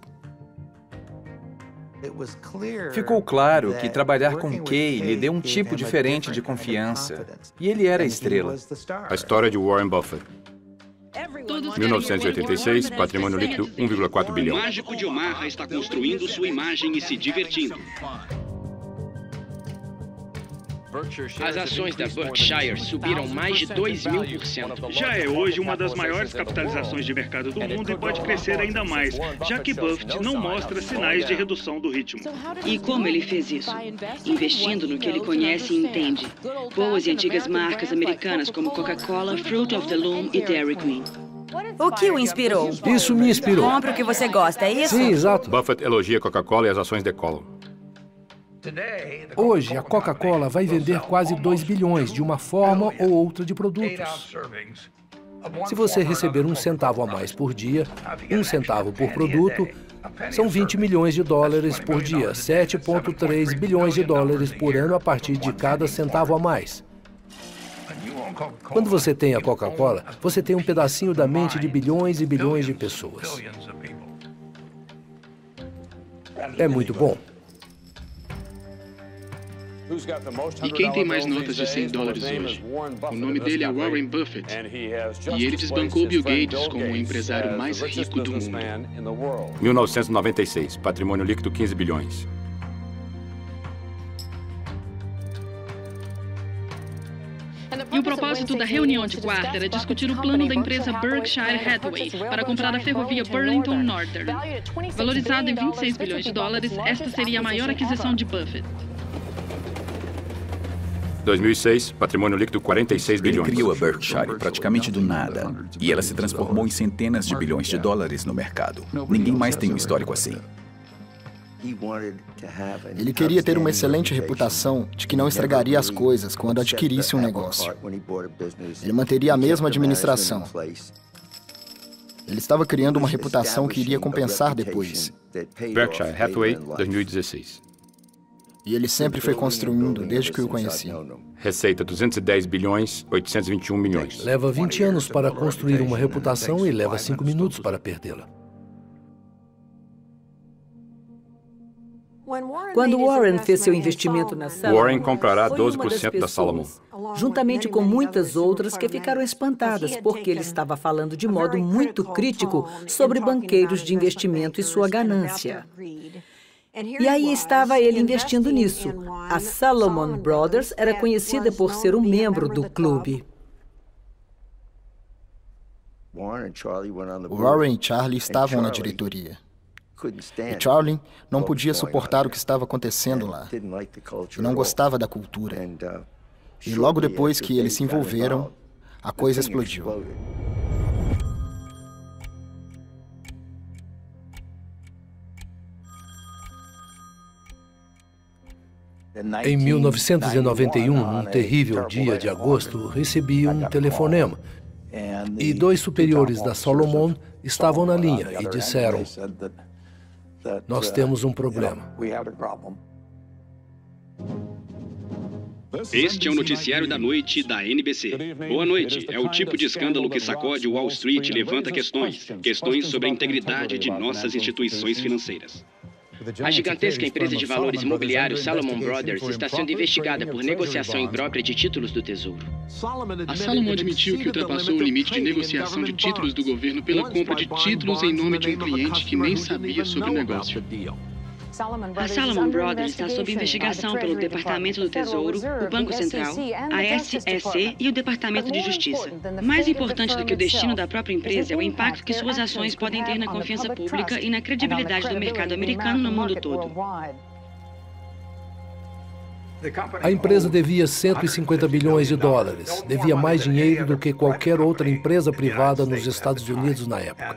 Ficou claro que trabalhar com Kay lhe deu um tipo diferente de confiança. E ele era a estrela. A história de Warren Buffett. 1986, patrimônio líquido 1,4 bilhão. O mágico de Omaha está construindo sua imagem e se divertindo. As ações da Berkshire subiram mais de 2.000%. Já é hoje uma das maiores capitalizações de mercado do mundo e pode crescer ainda mais, já que Buffett não mostra sinais de redução do ritmo. E como ele fez isso? Investindo no que ele conhece e entende. Boas e antigas marcas americanas como Coca-Cola, Fruit of the Loom e Dairy Queen. O que o inspirou? Isso me inspirou. Compre o que você gosta, é isso? Sim, exato. Buffett elogia a Coca-Cola e as ações decolam. Hoje, a Coca-Cola vai vender quase 2 bilhões de uma forma ou outra de produtos. Se você receber 1 centavo a mais por dia, 1 centavo por produto, são $20 milhões por dia, 7,3 bilhões de dólares por ano a partir de cada centavo a mais. Quando você tem a Coca-Cola, você tem um pedacinho da mente de bilhões e bilhões de pessoas. É muito bom. E quem tem mais notas de $100 hoje? O nome dele é Warren Buffett. E ele desbancou Bill Gates como o empresário mais rico do mundo. 1996, patrimônio líquido 15 bilhões. E o propósito da reunião de quarta era discutir o plano da empresa Berkshire Hathaway para comprar a ferrovia Burlington Northern. Valorizada em $26 bilhões, esta seria a maior aquisição de Buffett. 2006, patrimônio líquido 46 bilhões. Ele criou a Berkshire praticamente do nada. E ela se transformou em centenas de bilhões de dólares no mercado. Ninguém mais tem um histórico assim. Ele queria ter uma excelente reputação de que não estragaria as coisas quando adquirisse um negócio. Ele manteria a mesma administração. Ele estava criando uma reputação que iria compensar depois. Berkshire Hathaway, 2016. E ele sempre foi construindo desde que eu o conheci. Receita 210 bilhões, 821 milhões. Leva 20 anos para construir uma reputação e leva 5 minutos para perdê-la. Quando Warren fez seu investimento na Salomon, Warren comprará foi 12% da Salomon, juntamente com muitas outras que ficaram espantadas, porque ele estava falando de modo muito crítico sobre banqueiros de investimento e sua ganância. E aí estava ele investindo nisso. A Salomon Brothers era conhecida por ser um membro do clube. Warren e Charlie estavam na diretoria. E Charlie não podia suportar o que estava acontecendo lá. E não gostava da cultura. E logo depois que eles se envolveram, a coisa explodiu. Em 1991, num terrível dia de agosto, recebi um telefonema. E 2 superiores da Salomon estavam na linha e disseram: "Nós temos um problema." Este é o noticiário da noite da NBC. Boa noite. É o tipo de escândalo que sacode Wall Street e levanta questões sobre a integridade de nossas instituições financeiras. A gigantesca empresa de valores imobiliários Salomon Brothers está sendo investigada por negociação imprópria de títulos do Tesouro. A Salomon admitiu que ultrapassou o limite de negociação de títulos do governo pela compra de títulos em nome de um cliente que nem sabia sobre o negócio. A Salomon Brothers está sob investigação pelo Departamento do Tesouro, o Banco Central, a SEC e o Departamento de Justiça. Mais importante do que o destino da própria empresa é o impacto que suas ações podem ter na confiança pública e na credibilidade do mercado americano no mundo todo. A empresa devia 150 bilhões de dólares. Devia mais dinheiro do que qualquer outra empresa privada nos Estados Unidos na época.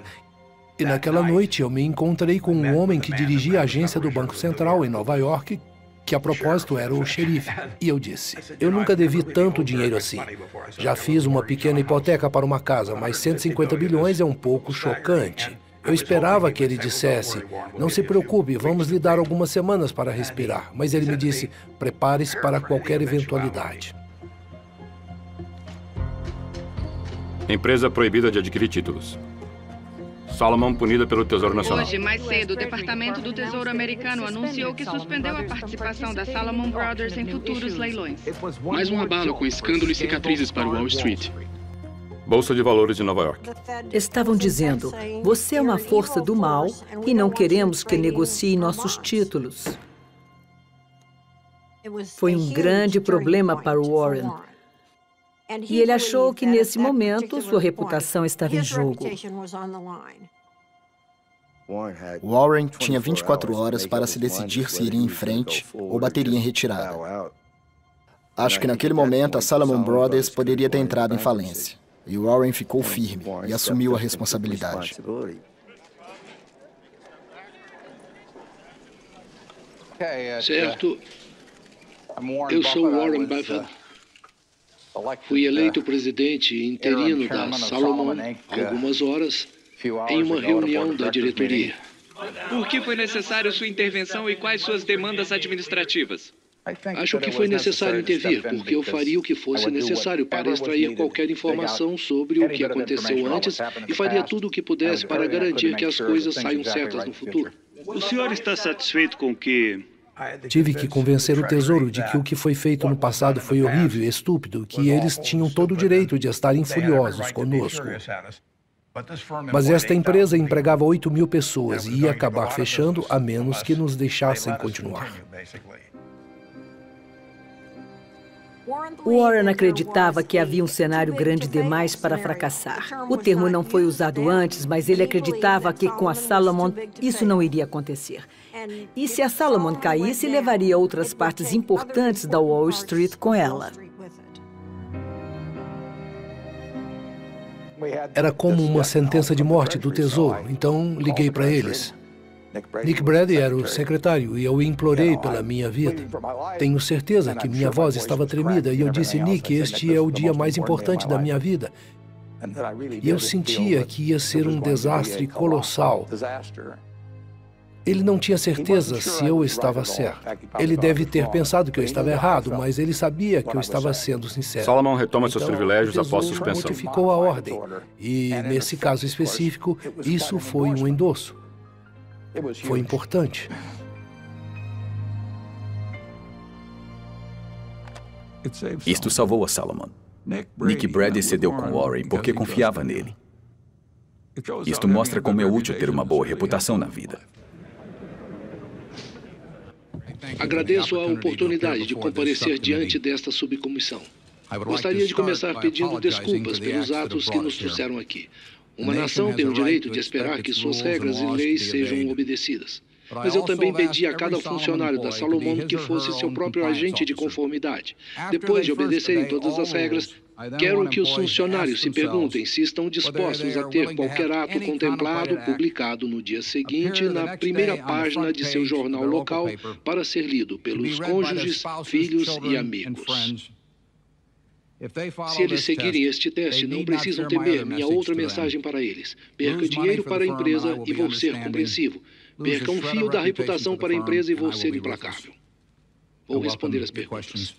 E naquela noite eu me encontrei com um homem que dirigia a agência do Banco Central em Nova York, que a propósito era o xerife. E eu disse: "Eu nunca devi tanto dinheiro assim. Já fiz uma pequena hipoteca para uma casa, mas 150 bilhões é um pouco chocante." Eu esperava que ele dissesse: "Não se preocupe, vamos lhe dar algumas semanas para respirar." Mas ele me disse: "Prepare-se para qualquer eventualidade." Empresa proibida de adquirir títulos. Salomon punida pelo Tesouro Nacional. Hoje, mais cedo, o Departamento do Tesouro americano anunciou que suspendeu a participação da Salomon Brothers em futuros leilões. Mais um abalo com escândalo e cicatrizes para Wall Street. Bolsa de Valores de Nova York. Estavam dizendo: "Você é uma força do mal e não queremos que negocie nossos títulos." Foi um grande problema para o Warren. E ele achou que, nesse momento, sua reputação estava em jogo. Warren tinha 24 horas para se decidir se iria em frente ou bateria em retirada. Acho que naquele momento a Salomon Brothers poderia ter entrado em falência. E Warren ficou firme e assumiu a responsabilidade. Certo. Eu sou Warren Buffett. Fui eleito presidente interino da Salomon há algumas horas em uma reunião da diretoria. Por que foi necessário sua intervenção e quais suas demandas administrativas? Acho que foi necessário intervir, porque eu faria o que fosse necessário para extrair qualquer informação sobre o que aconteceu antes e faria tudo o que pudesse para garantir que as coisas saiam certas no futuro. O senhor está satisfeito com que... Tive que convencer o Tesouro de que o que foi feito no passado foi horrível e estúpido, que eles tinham todo o direito de estarem furiosos conosco. Mas esta empresa empregava 8.000 pessoas e ia acabar fechando a menos que nos deixassem continuar. Warren acreditava que havia um cenário grande demais para fracassar. O termo não foi usado antes, mas ele acreditava que com a Salomon isso não iria acontecer. E se a Salomon caísse, levaria outras partes importantes da Wall Street com ela. Era como uma sentença de morte do Tesouro, então liguei para eles. Nick Brady era o secretário e eu implorei pela minha vida. Tenho certeza que minha voz estava tremida e eu disse: "Nick, este é o dia mais importante da minha vida." E eu sentia que ia ser um desastre colossal. Ele não tinha certeza se eu estava certo. Ele deve ter pensado que eu estava errado, mas ele sabia que eu estava sendo sincero. Salomon retoma seus privilégios após suspensão. Modificou a ordem. E, nesse caso específico, isso foi um endosso. Foi importante. Isto salvou a Salomon. Nick Brady cedeu com Warren porque confiava nele. Isto mostra como é útil ter uma boa reputação na vida. Agradeço a oportunidade de comparecer diante desta subcomissão. Gostaria de começar pedindo desculpas pelos atos que nos trouxeram aqui. Uma nação tem o direito de esperar que suas regras e leis sejam obedecidas. Mas eu também pedi a cada funcionário da Salomon que fosse seu próprio agente de conformidade. Depois de obedecerem todas as regras, quero que os funcionários se perguntem se estão dispostos a ter qualquer ato contemplado publicado no dia seguinte na primeira página de seu jornal local para ser lido pelos cônjuges, filhos e amigos. Se eles seguirem este teste, não precisam temer minha outra mensagem para eles. Perca dinheiro para a empresa e vou ser compreensivo. Perca um fio da reputação para a empresa e vou ser implacável. Vou responder as perguntas.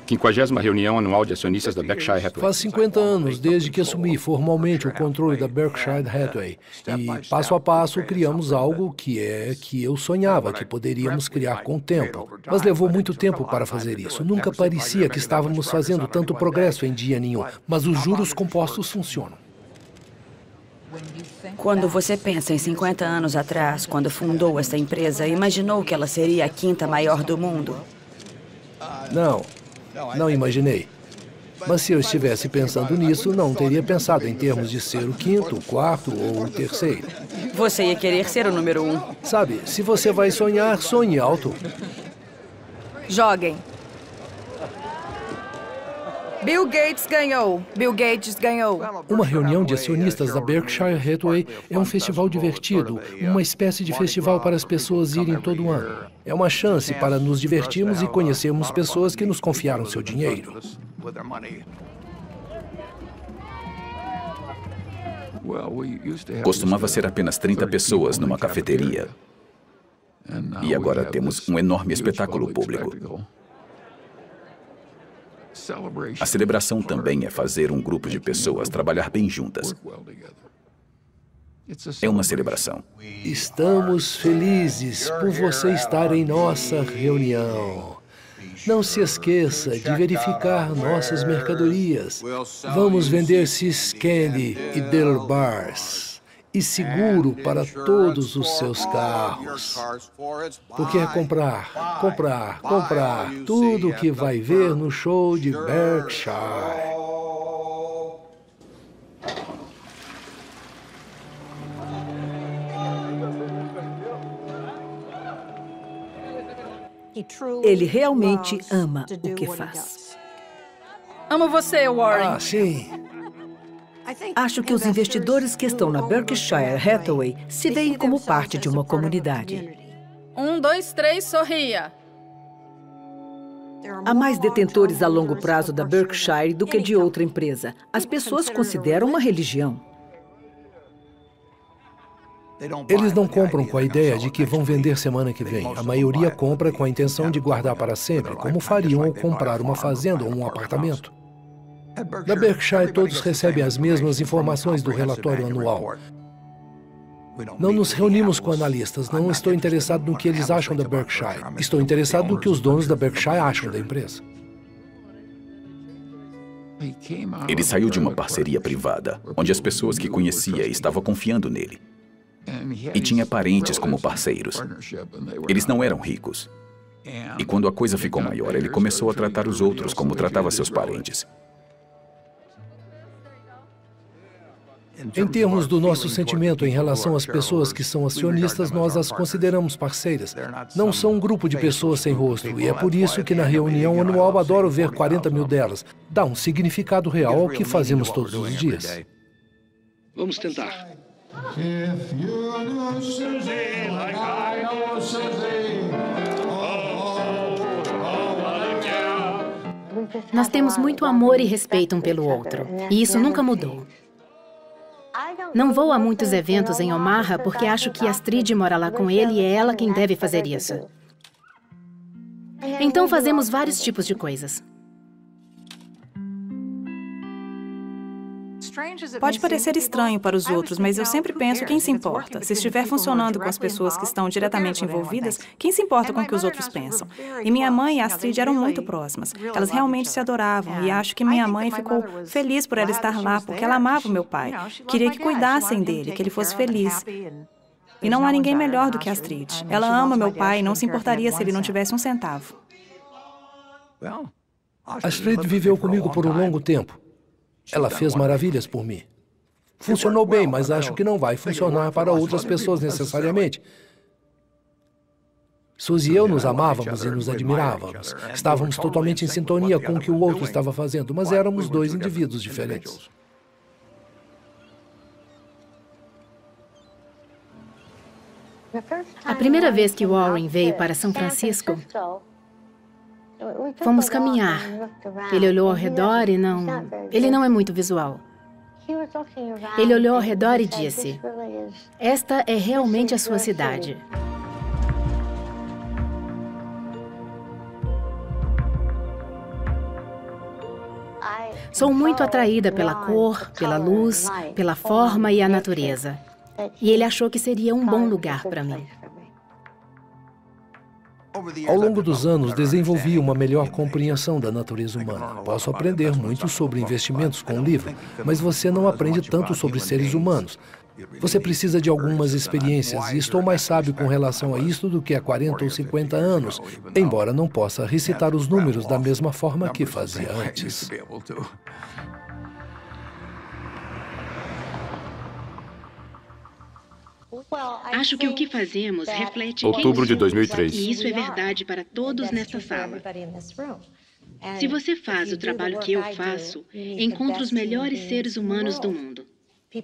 Quinquagésima reunião anual de acionistas da Berkshire Hathaway. Faz 50 anos desde que assumi formalmente o controle da Berkshire Hathaway. E, passo a passo, criamos algo que eu sonhava que poderíamos criar com o tempo. Mas levou muito tempo para fazer isso. Nunca parecia que estávamos fazendo tanto progresso em dia nenhum. Mas os juros compostos funcionam. Quando você pensa em 50 anos atrás, quando fundou essa empresa, imaginou que ela seria a quinta maior do mundo? Não imaginei. Mas se eu estivesse pensando nisso, não teria pensado em termos de ser o quinto, o quarto ou o terceiro. Você ia querer ser o número 1. Sabe, se você vai sonhar, sonhe alto. Joguem. Bill Gates ganhou. Bill Gates ganhou. Uma reunião de acionistas da Berkshire Hathaway é um festival divertido, uma espécie de festival para as pessoas irem todo ano. É uma chance para nos divertirmos e conhecermos pessoas que nos confiaram seu dinheiro. Costumava ser apenas 30 pessoas numa cafeteria. E agora temos um enorme espetáculo público. A celebração também é fazer um grupo de pessoas trabalhar bem juntas. É uma celebração. Estamos felizes por você estar em nossa reunião. Não se esqueça de verificar nossas mercadorias. Vamos vender See's Candy e Del Bars. E seguro para todos os seus carros. Porque é comprar tudo o que vai ver no show de Berkshire. Ele realmente ama o que faz. Amo você, Warren. Sim. Acho que os investidores que estão na Berkshire Hathaway se veem como parte de uma comunidade. 1, 2, 3, sorria. Há mais detentores a longo prazo da Berkshire do que de outra empresa. As pessoas consideram uma religião. Eles não compram com a ideia de que vão vender semana que vem. A maioria compra com a intenção de guardar para sempre, como fariam ao comprar uma fazenda ou um apartamento. Da Berkshire, todos recebem as mesmas informações do relatório anual. Não nos reunimos com analistas. Não estou interessado no que eles acham da Berkshire. Estou interessado no que os donos da Berkshire acham da empresa. Ele saiu de uma parceria privada, onde as pessoas que conhecia estavam confiando nele. E tinha parentes como parceiros. Eles não eram ricos. E quando a coisa ficou maior, ele começou a tratar os outros como tratava seus parentes. Em termos do nosso sentimento em relação às pessoas que são acionistas, nós as consideramos parceiras. Não são um grupo de pessoas sem rosto, e é por isso que na reunião anual adoro ver 40 mil delas. Dá um significado real ao que fazemos todos os dias. Vamos tentar. Nós temos muito amor e respeito um pelo outro, e isso nunca mudou. Não vou a muitos eventos em Omaha porque acho que Astrid mora lá com ele e é ela quem deve fazer isso. Então fazemos vários tipos de coisas. Pode parecer estranho para os outros, mas eu sempre penso quem se importa. Se estiver funcionando com as pessoas que estão diretamente envolvidas, quem se importa com o que os outros pensam? E minha mãe e a Astrid eram muito próximas. Elas realmente se adoravam e acho que minha mãe ficou feliz por ela estar lá, porque ela amava o meu pai. Queria que cuidassem dele, que ele fosse feliz. E não há ninguém melhor do que a Astrid. Ela ama meu pai e não se importaria se ele não tivesse um centavo. Astrid viveu comigo por um longo tempo. Ela fez maravilhas por mim. Funcionou bem, mas acho que não vai funcionar para outras pessoas necessariamente. Suzy e eu nos amávamos e nos admirávamos. Estávamos totalmente em sintonia com o que o outro estava fazendo, mas éramos dois indivíduos diferentes. A primeira vez que Warren veio para São Francisco, fomos caminhar. Ele olhou ao redor e ele não é muito visual. Ele olhou ao redor e disse: "Esta é realmente a sua cidade." Sou muito atraída pela cor, pela luz, pela forma e a natureza. E ele achou que seria um bom lugar para mim. Ao longo dos anos, desenvolvi uma melhor compreensão da natureza humana. Posso aprender muito sobre investimentos com o livro, mas você não aprende tanto sobre seres humanos. Você precisa de algumas experiências, e estou mais sábio com relação a isso do que há 40 ou 50 anos, embora não possa recitar os números da mesma forma que fazia antes. Acho que o que fazemos reflete Outubro de 2003. E isso é verdade para todos nesta sala. Se você faz o trabalho que eu faço, encontra os melhores seres humanos do mundo.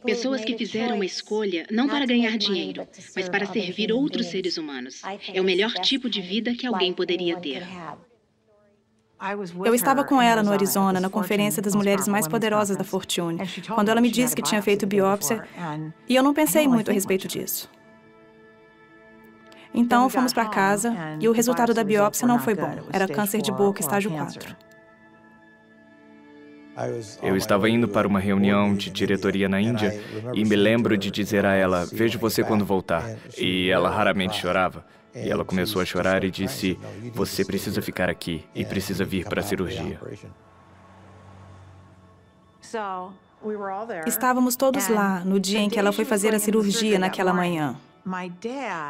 Pessoas que fizeram uma escolha não para ganhar dinheiro, mas para servir outros seres humanos. É o melhor tipo de vida que alguém poderia ter. Eu estava com ela no Arizona, na conferência das mulheres mais poderosas da Fortune, quando ela me disse que tinha feito biópsia, e eu não pensei muito a respeito disso. Então, fomos para casa, e o resultado da biópsia não foi bom. Era câncer de boca, estágio 4. Eu estava indo para uma reunião de diretoria na Índia e me lembro de dizer a ela: "Vejo você quando voltar." E ela raramente chorava. E ela começou a chorar e disse: "Você precisa ficar aqui e precisa vir para a cirurgia." Estávamos todos lá no dia em que ela foi fazer a cirurgia naquela manhã.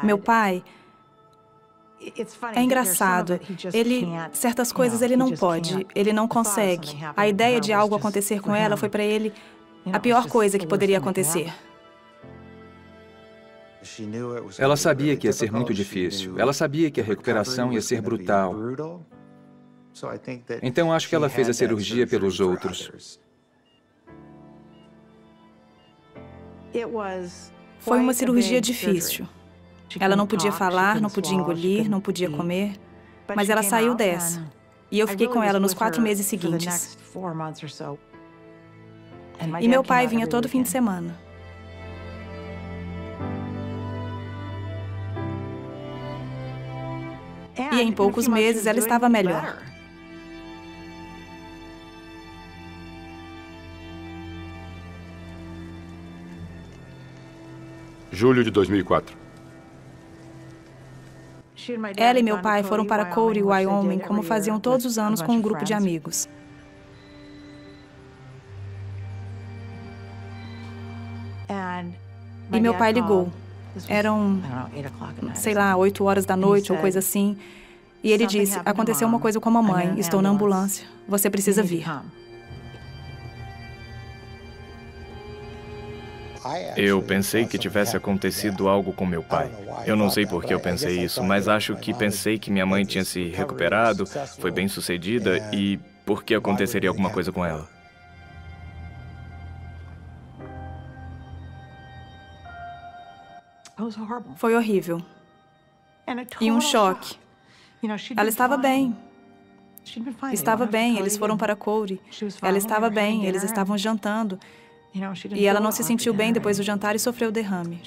Meu pai... É engraçado. Certas coisas ele não pode, ele não consegue. A ideia de algo acontecer com ela foi para ele a pior coisa que poderia acontecer. Ela sabia que ia ser muito difícil. Ela sabia que a recuperação ia ser brutal. Então acho que ela fez a cirurgia pelos outros. Foi uma cirurgia difícil. Ela não podia falar, não podia engolir, não podia comer, mas ela saiu dessa. E eu fiquei com ela nos 4 meses seguintes. E meu pai vinha todo fim de semana. E em poucos meses ela estava melhor. Julho de 2004. Ela e meu pai foram para Cody, Wyoming, como faziam todos os anos com um grupo de amigos. E meu pai ligou. Eram, sei lá, 8 horas da noite ou coisa assim. E ele disse: "Aconteceu uma coisa com a mamãe, estou na ambulância, você precisa vir." Eu pensei que tivesse acontecido algo com meu pai. Eu não sei por que eu pensei isso, mas acho que pensei que minha mãe tinha se recuperado, foi bem sucedida e por que aconteceria alguma coisa com ela. Foi horrível. E um choque. Ela estava bem. Estava bem, eles foram para Cody. Ela estava bem, eles estavam jantando. E ela não se sentiu bem depois do jantar e sofreu derrame.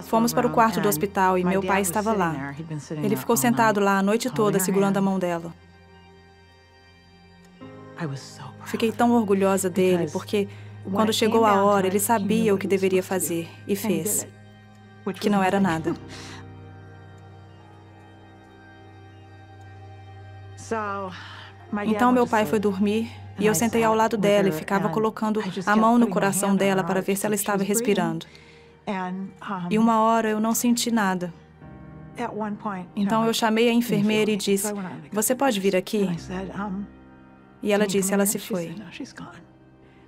Fomos para o quarto do hospital e meu pai estava lá. Ele ficou sentado lá a noite toda segurando a mão dela. Fiquei tão orgulhosa dele, porque quando chegou a hora, ele sabia o que deveria fazer e fez, que não era nada. Então meu pai foi dormir e eu sentei ao lado dela e ficava colocando a mão no coração dela para ver se ela estava respirando. E uma hora eu não senti nada. Então eu chamei a enfermeira e disse, você pode vir aqui? E ela disse, ela se foi.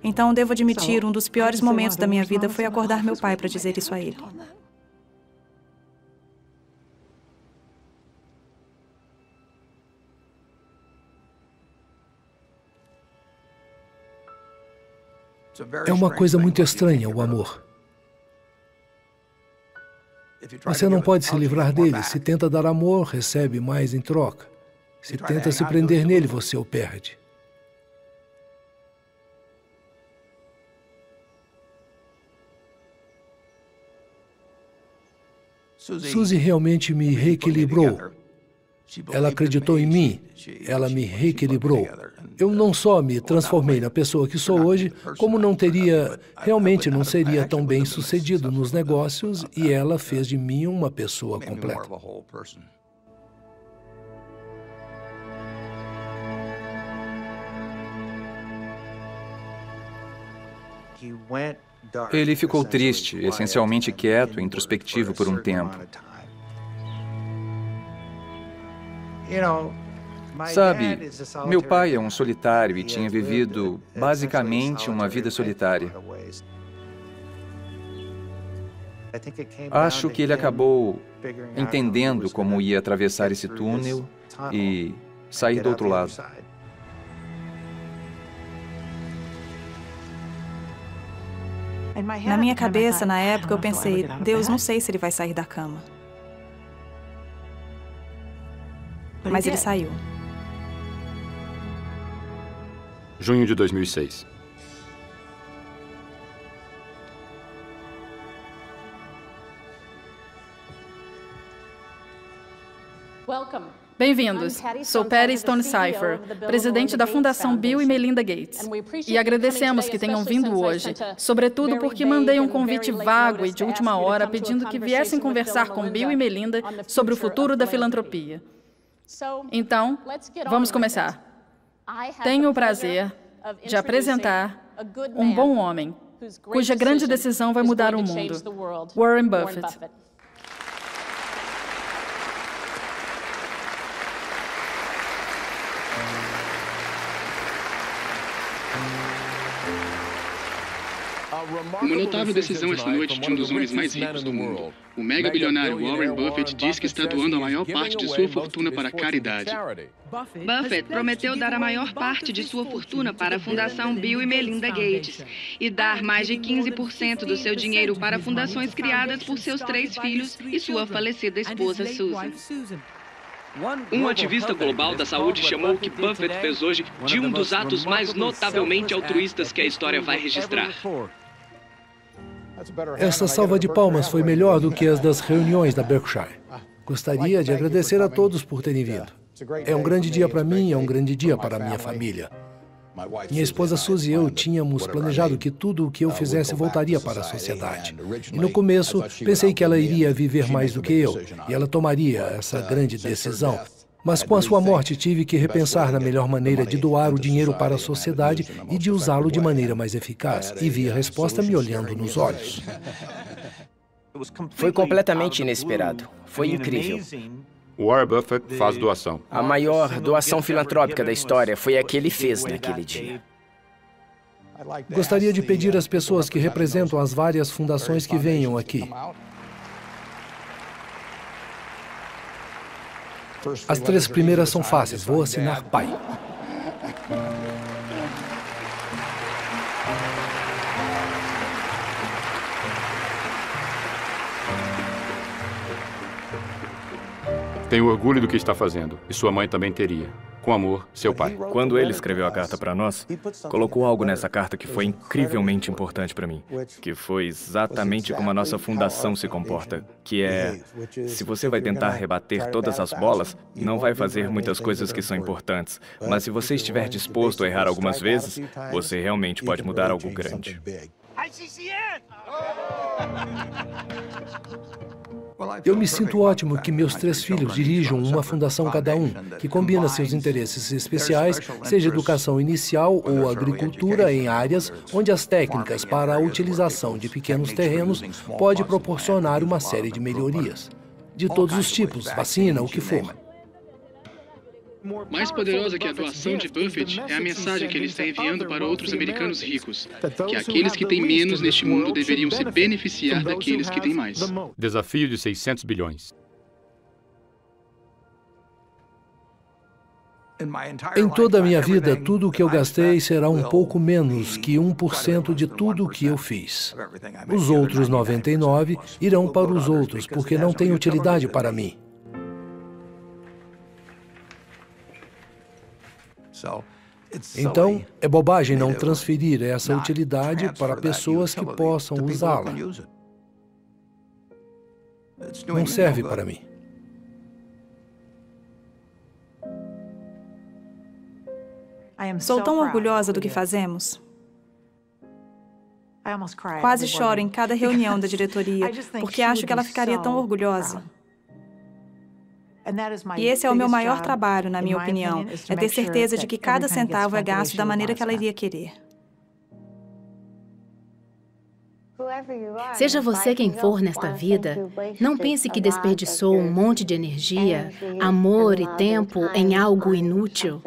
Então devo admitir, um dos piores momentos da minha vida foi acordar meu pai para dizer isso a ele. É uma coisa muito estranha, o amor. Você não pode se livrar dele. Se tenta dar amor, recebe mais em troca. Se tenta se prender nele, você o perde. Suzy realmente me reequilibrou. Ela acreditou em mim. Ela me reequilibrou. Eu não só me transformei na pessoa que sou hoje, como realmente não seria tão bem sucedido nos negócios, e ela fez de mim uma pessoa completa. Ele ficou triste, essencialmente quieto, introspectivo por um tempo. Sabe, meu pai é um solitário e tinha vivido, basicamente, uma vida solitária. Acho que ele acabou entendendo como ia atravessar esse túnel e sair do outro lado. Na minha cabeça, na época, eu pensei, Deus, não sei se ele vai sair da cama. Mas ele saiu. Junho de 2006. Bem-vindos. Sou Patty Stonecipher, presidente da Fundação Bill e Melinda Gates. E agradecemos que tenham vindo hoje, sobretudo porque mandei um convite vago e de última hora pedindo que viessem conversar com Bill e Melinda sobre o futuro da filantropia. Então, vamos começar. Tenho o prazer de apresentar um bom homem, cuja grande decisão vai mudar o mundo, Warren Buffett. Uma notável decisão esta noite de um dos homens mais ricos do mundo. O mega bilionário Warren Buffett diz que está doando a maior parte de sua fortuna para a caridade. Buffett prometeu dar a maior parte de sua fortuna para a Fundação Bill e Melinda Gates e dar mais de 15% do seu dinheiro para fundações criadas por seus 3 filhos e sua falecida esposa Susan. Um ativista global da saúde chamou o que Buffett fez hoje de um dos atos mais notavelmente altruístas que a história vai registrar. Essa salva de palmas foi melhor do que as das reuniões da Berkshire. Gostaria de agradecer a todos por terem vindo. É um grande dia para mim, é um grande dia para a minha família. Minha esposa Suzy e eu tínhamos planejado que tudo o que eu fizesse voltaria para a sociedade. E no começo, pensei que ela iria viver mais do que eu, e ela tomaria essa grande decisão. Mas com a sua morte, tive que repensar na melhor maneira de doar o dinheiro para a sociedade e de usá-lo de maneira mais eficaz. E vi a resposta me olhando nos olhos. Foi completamente inesperado. Foi incrível. Warren Buffett faz doação. A maior doação filantrópica da história foi a que ele fez naquele dia. Gostaria de pedir às pessoas que representam as várias fundações que venham aqui. As 3 primeiras são fáceis. Vou assinar pai. Tenho orgulho do que está fazendo, e sua mãe também teria. Com amor, seu pai. Quando ele escreveu a carta para nós, colocou algo nessa carta que foi incrivelmente importante para mim, que foi exatamente como a nossa fundação se comporta, que é, se você vai tentar rebater todas as bolas, não vai fazer muitas coisas que são importantes, mas se você estiver disposto a errar algumas vezes, você realmente pode mudar algo grande. Eu me sinto ótimo que meus 3 filhos dirijam uma fundação cada um, que combina seus interesses especiais, seja educação inicial ou agricultura, em áreas onde as técnicas para a utilização de pequenos terrenos pode proporcionar uma série de melhorias. De todos os tipos, vacina, o que for. Mais poderosa que a atuação de Buffett é a mensagem que ele está enviando para outros americanos ricos, que aqueles que têm menos neste mundo deveriam se beneficiar daqueles que têm mais. Desafio de 600 bilhões. Em toda a minha vida, tudo o que eu gastei será um pouco menos que 1% de tudo o que eu fiz. Os outros 99 irão para os outros, porque não têm utilidade para mim. Então, é bobagem não transferir essa utilidade para pessoas que possam usá-la. Não serve para mim. Sou tão orgulhosa do que fazemos. Quase choro em cada reunião da diretoria, porque acho que ela ficaria tão orgulhosa. E esse é o meu maior trabalho, na minha opinião, é ter certeza de que cada centavo é gasto da maneira que ela iria querer. Seja você quem for nesta vida, não pense que desperdiçou um monte de energia, amor e tempo em algo inútil.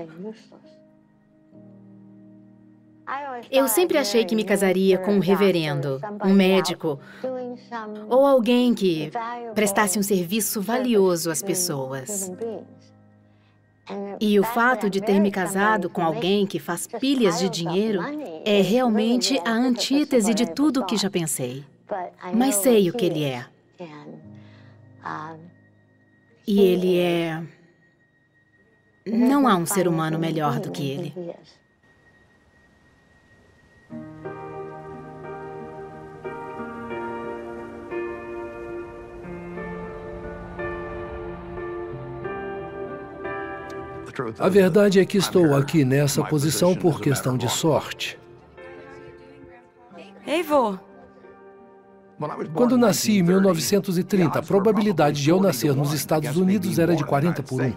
Eu sempre achei que me casaria com um reverendo, um médico, ou alguém que prestasse um serviço valioso às pessoas. E o fato de ter me casado com alguém que faz pilhas de dinheiro é realmente a antítese de tudo o que já pensei. Mas sei o que ele é. E ele é... Não há um ser humano melhor do que ele. A verdade é que estou aqui nessa posição por questão de sorte. Ei, vô. Quando nasci em 1930, a probabilidade de eu nascer nos Estados Unidos era de 40/1.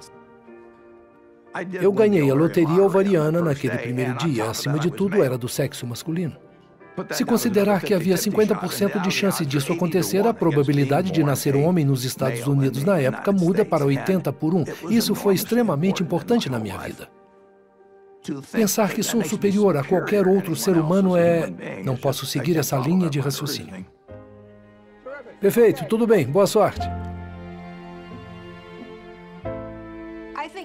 Eu ganhei a loteria ovariana naquele primeiro dia. Acima de tudo, era do sexo masculino. Se considerar que havia 50% de chance disso acontecer, a probabilidade de nascer um homem nos Estados Unidos na época muda para 80/1. Isso foi extremamente importante na minha vida. Pensar que sou superior a qualquer outro ser humano é... Não posso seguir essa linha de raciocínio. Perfeito, tudo bem, boa sorte.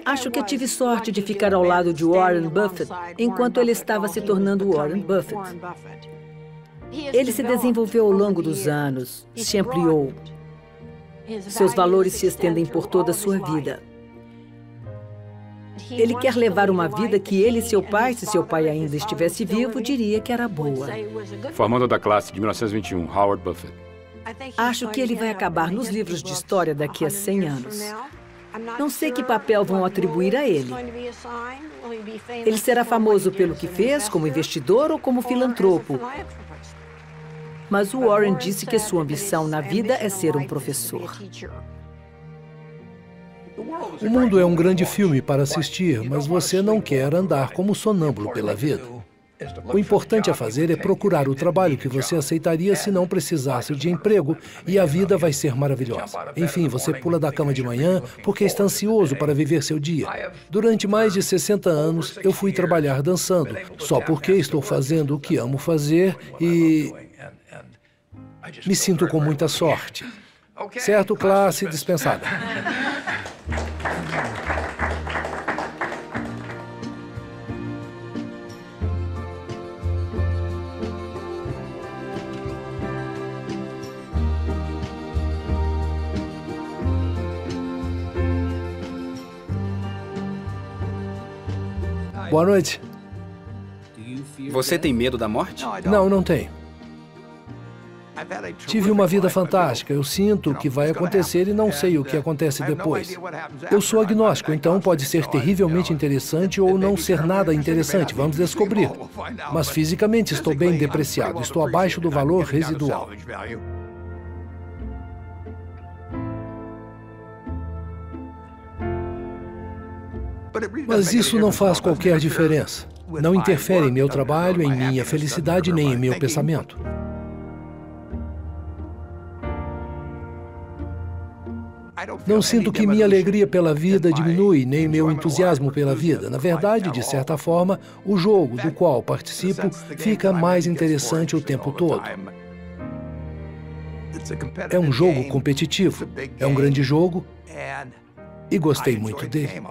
Acho que tive sorte de ficar ao lado de Warren Buffett enquanto ele estava se tornando Warren Buffett. Ele se desenvolveu ao longo dos anos, se ampliou. Seus valores se estendem por toda a sua vida. Ele quer levar uma vida que ele e seu pai, se seu pai ainda estivesse vivo, diria que era boa. Formando da classe de 1921, Howard Buffett. Acho que ele vai acabar nos livros de história daqui a 100 anos. Não sei que papel vão atribuir a ele. Ele será famoso pelo que fez, como investidor ou como filantropo. Mas o Warren disse que sua ambição na vida é ser um professor. O mundo é um grande filme para assistir, mas você não quer andar como sonâmbulo pela vida. O importante a fazer é procurar o trabalho que você aceitaria se não precisasse de emprego, e a vida vai ser maravilhosa. Enfim, você pula da cama de manhã porque está ansioso para viver seu dia. Durante mais de 60 anos, eu fui trabalhar dançando, só porque estou fazendo o que amo fazer e... me sinto com muita sorte. Certo, classe dispensada. Boa noite. Você tem medo da morte? Não, não tenho. Tive uma vida fantástica. Eu sinto o que vai acontecer e não sei o que acontece depois. Eu sou agnóstico, então pode ser terrivelmente interessante ou não ser nada interessante. Vamos descobrir. Mas fisicamente estou bem depreciado. Estou abaixo do valor residual. Mas isso não faz qualquer diferença. Não interfere em meu trabalho, em minha felicidade, nem em meu pensamento. Não sinto que minha alegria pela vida diminui, nem meu entusiasmo pela vida. Na verdade, de certa forma, o jogo do qual participo fica mais interessante o tempo todo. É um jogo competitivo, é um grande jogo e gostei muito dele.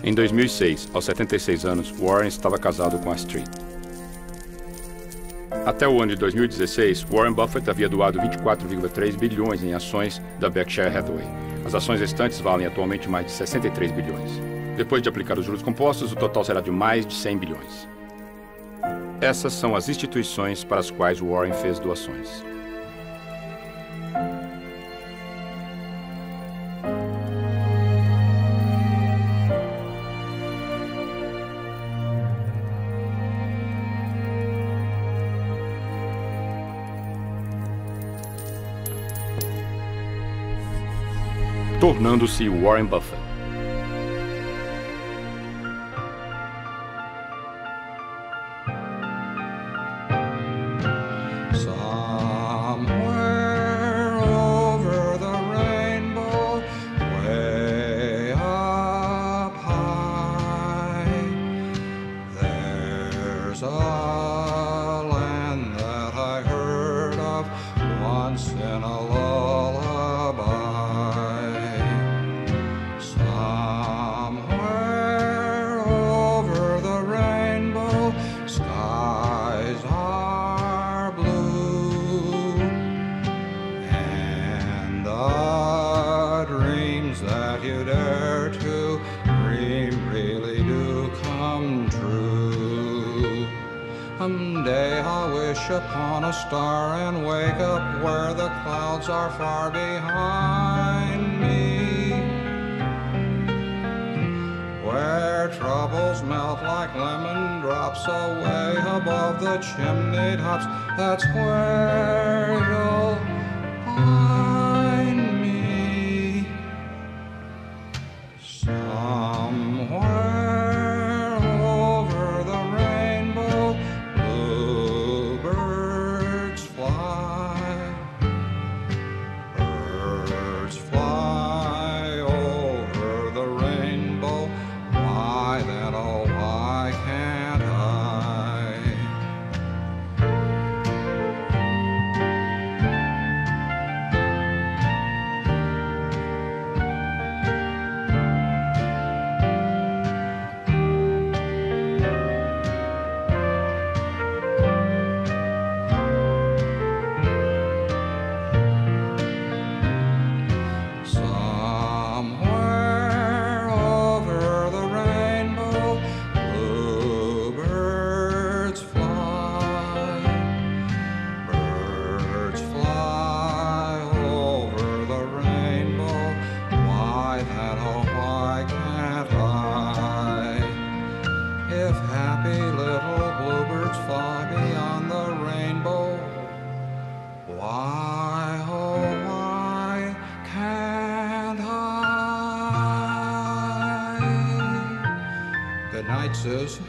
Em 2006, aos 76 anos, Warren estava casado com Astrid. Até o ano de 2016, Warren Buffett havia doado 24,3 bilhões em ações da Berkshire Hathaway. As ações restantes valem atualmente mais de 63 bilhões. Depois de aplicar os juros compostos, o total será de mais de 100 bilhões. Essas são as instituições para as quais Warren fez doações. Tornando-se Warren Buffett. Upon a star and wake up where the clouds are far behind me, where troubles melt like lemon drops away above the chimney tops. That's where you'll find me, somewhere. Good night, Susan.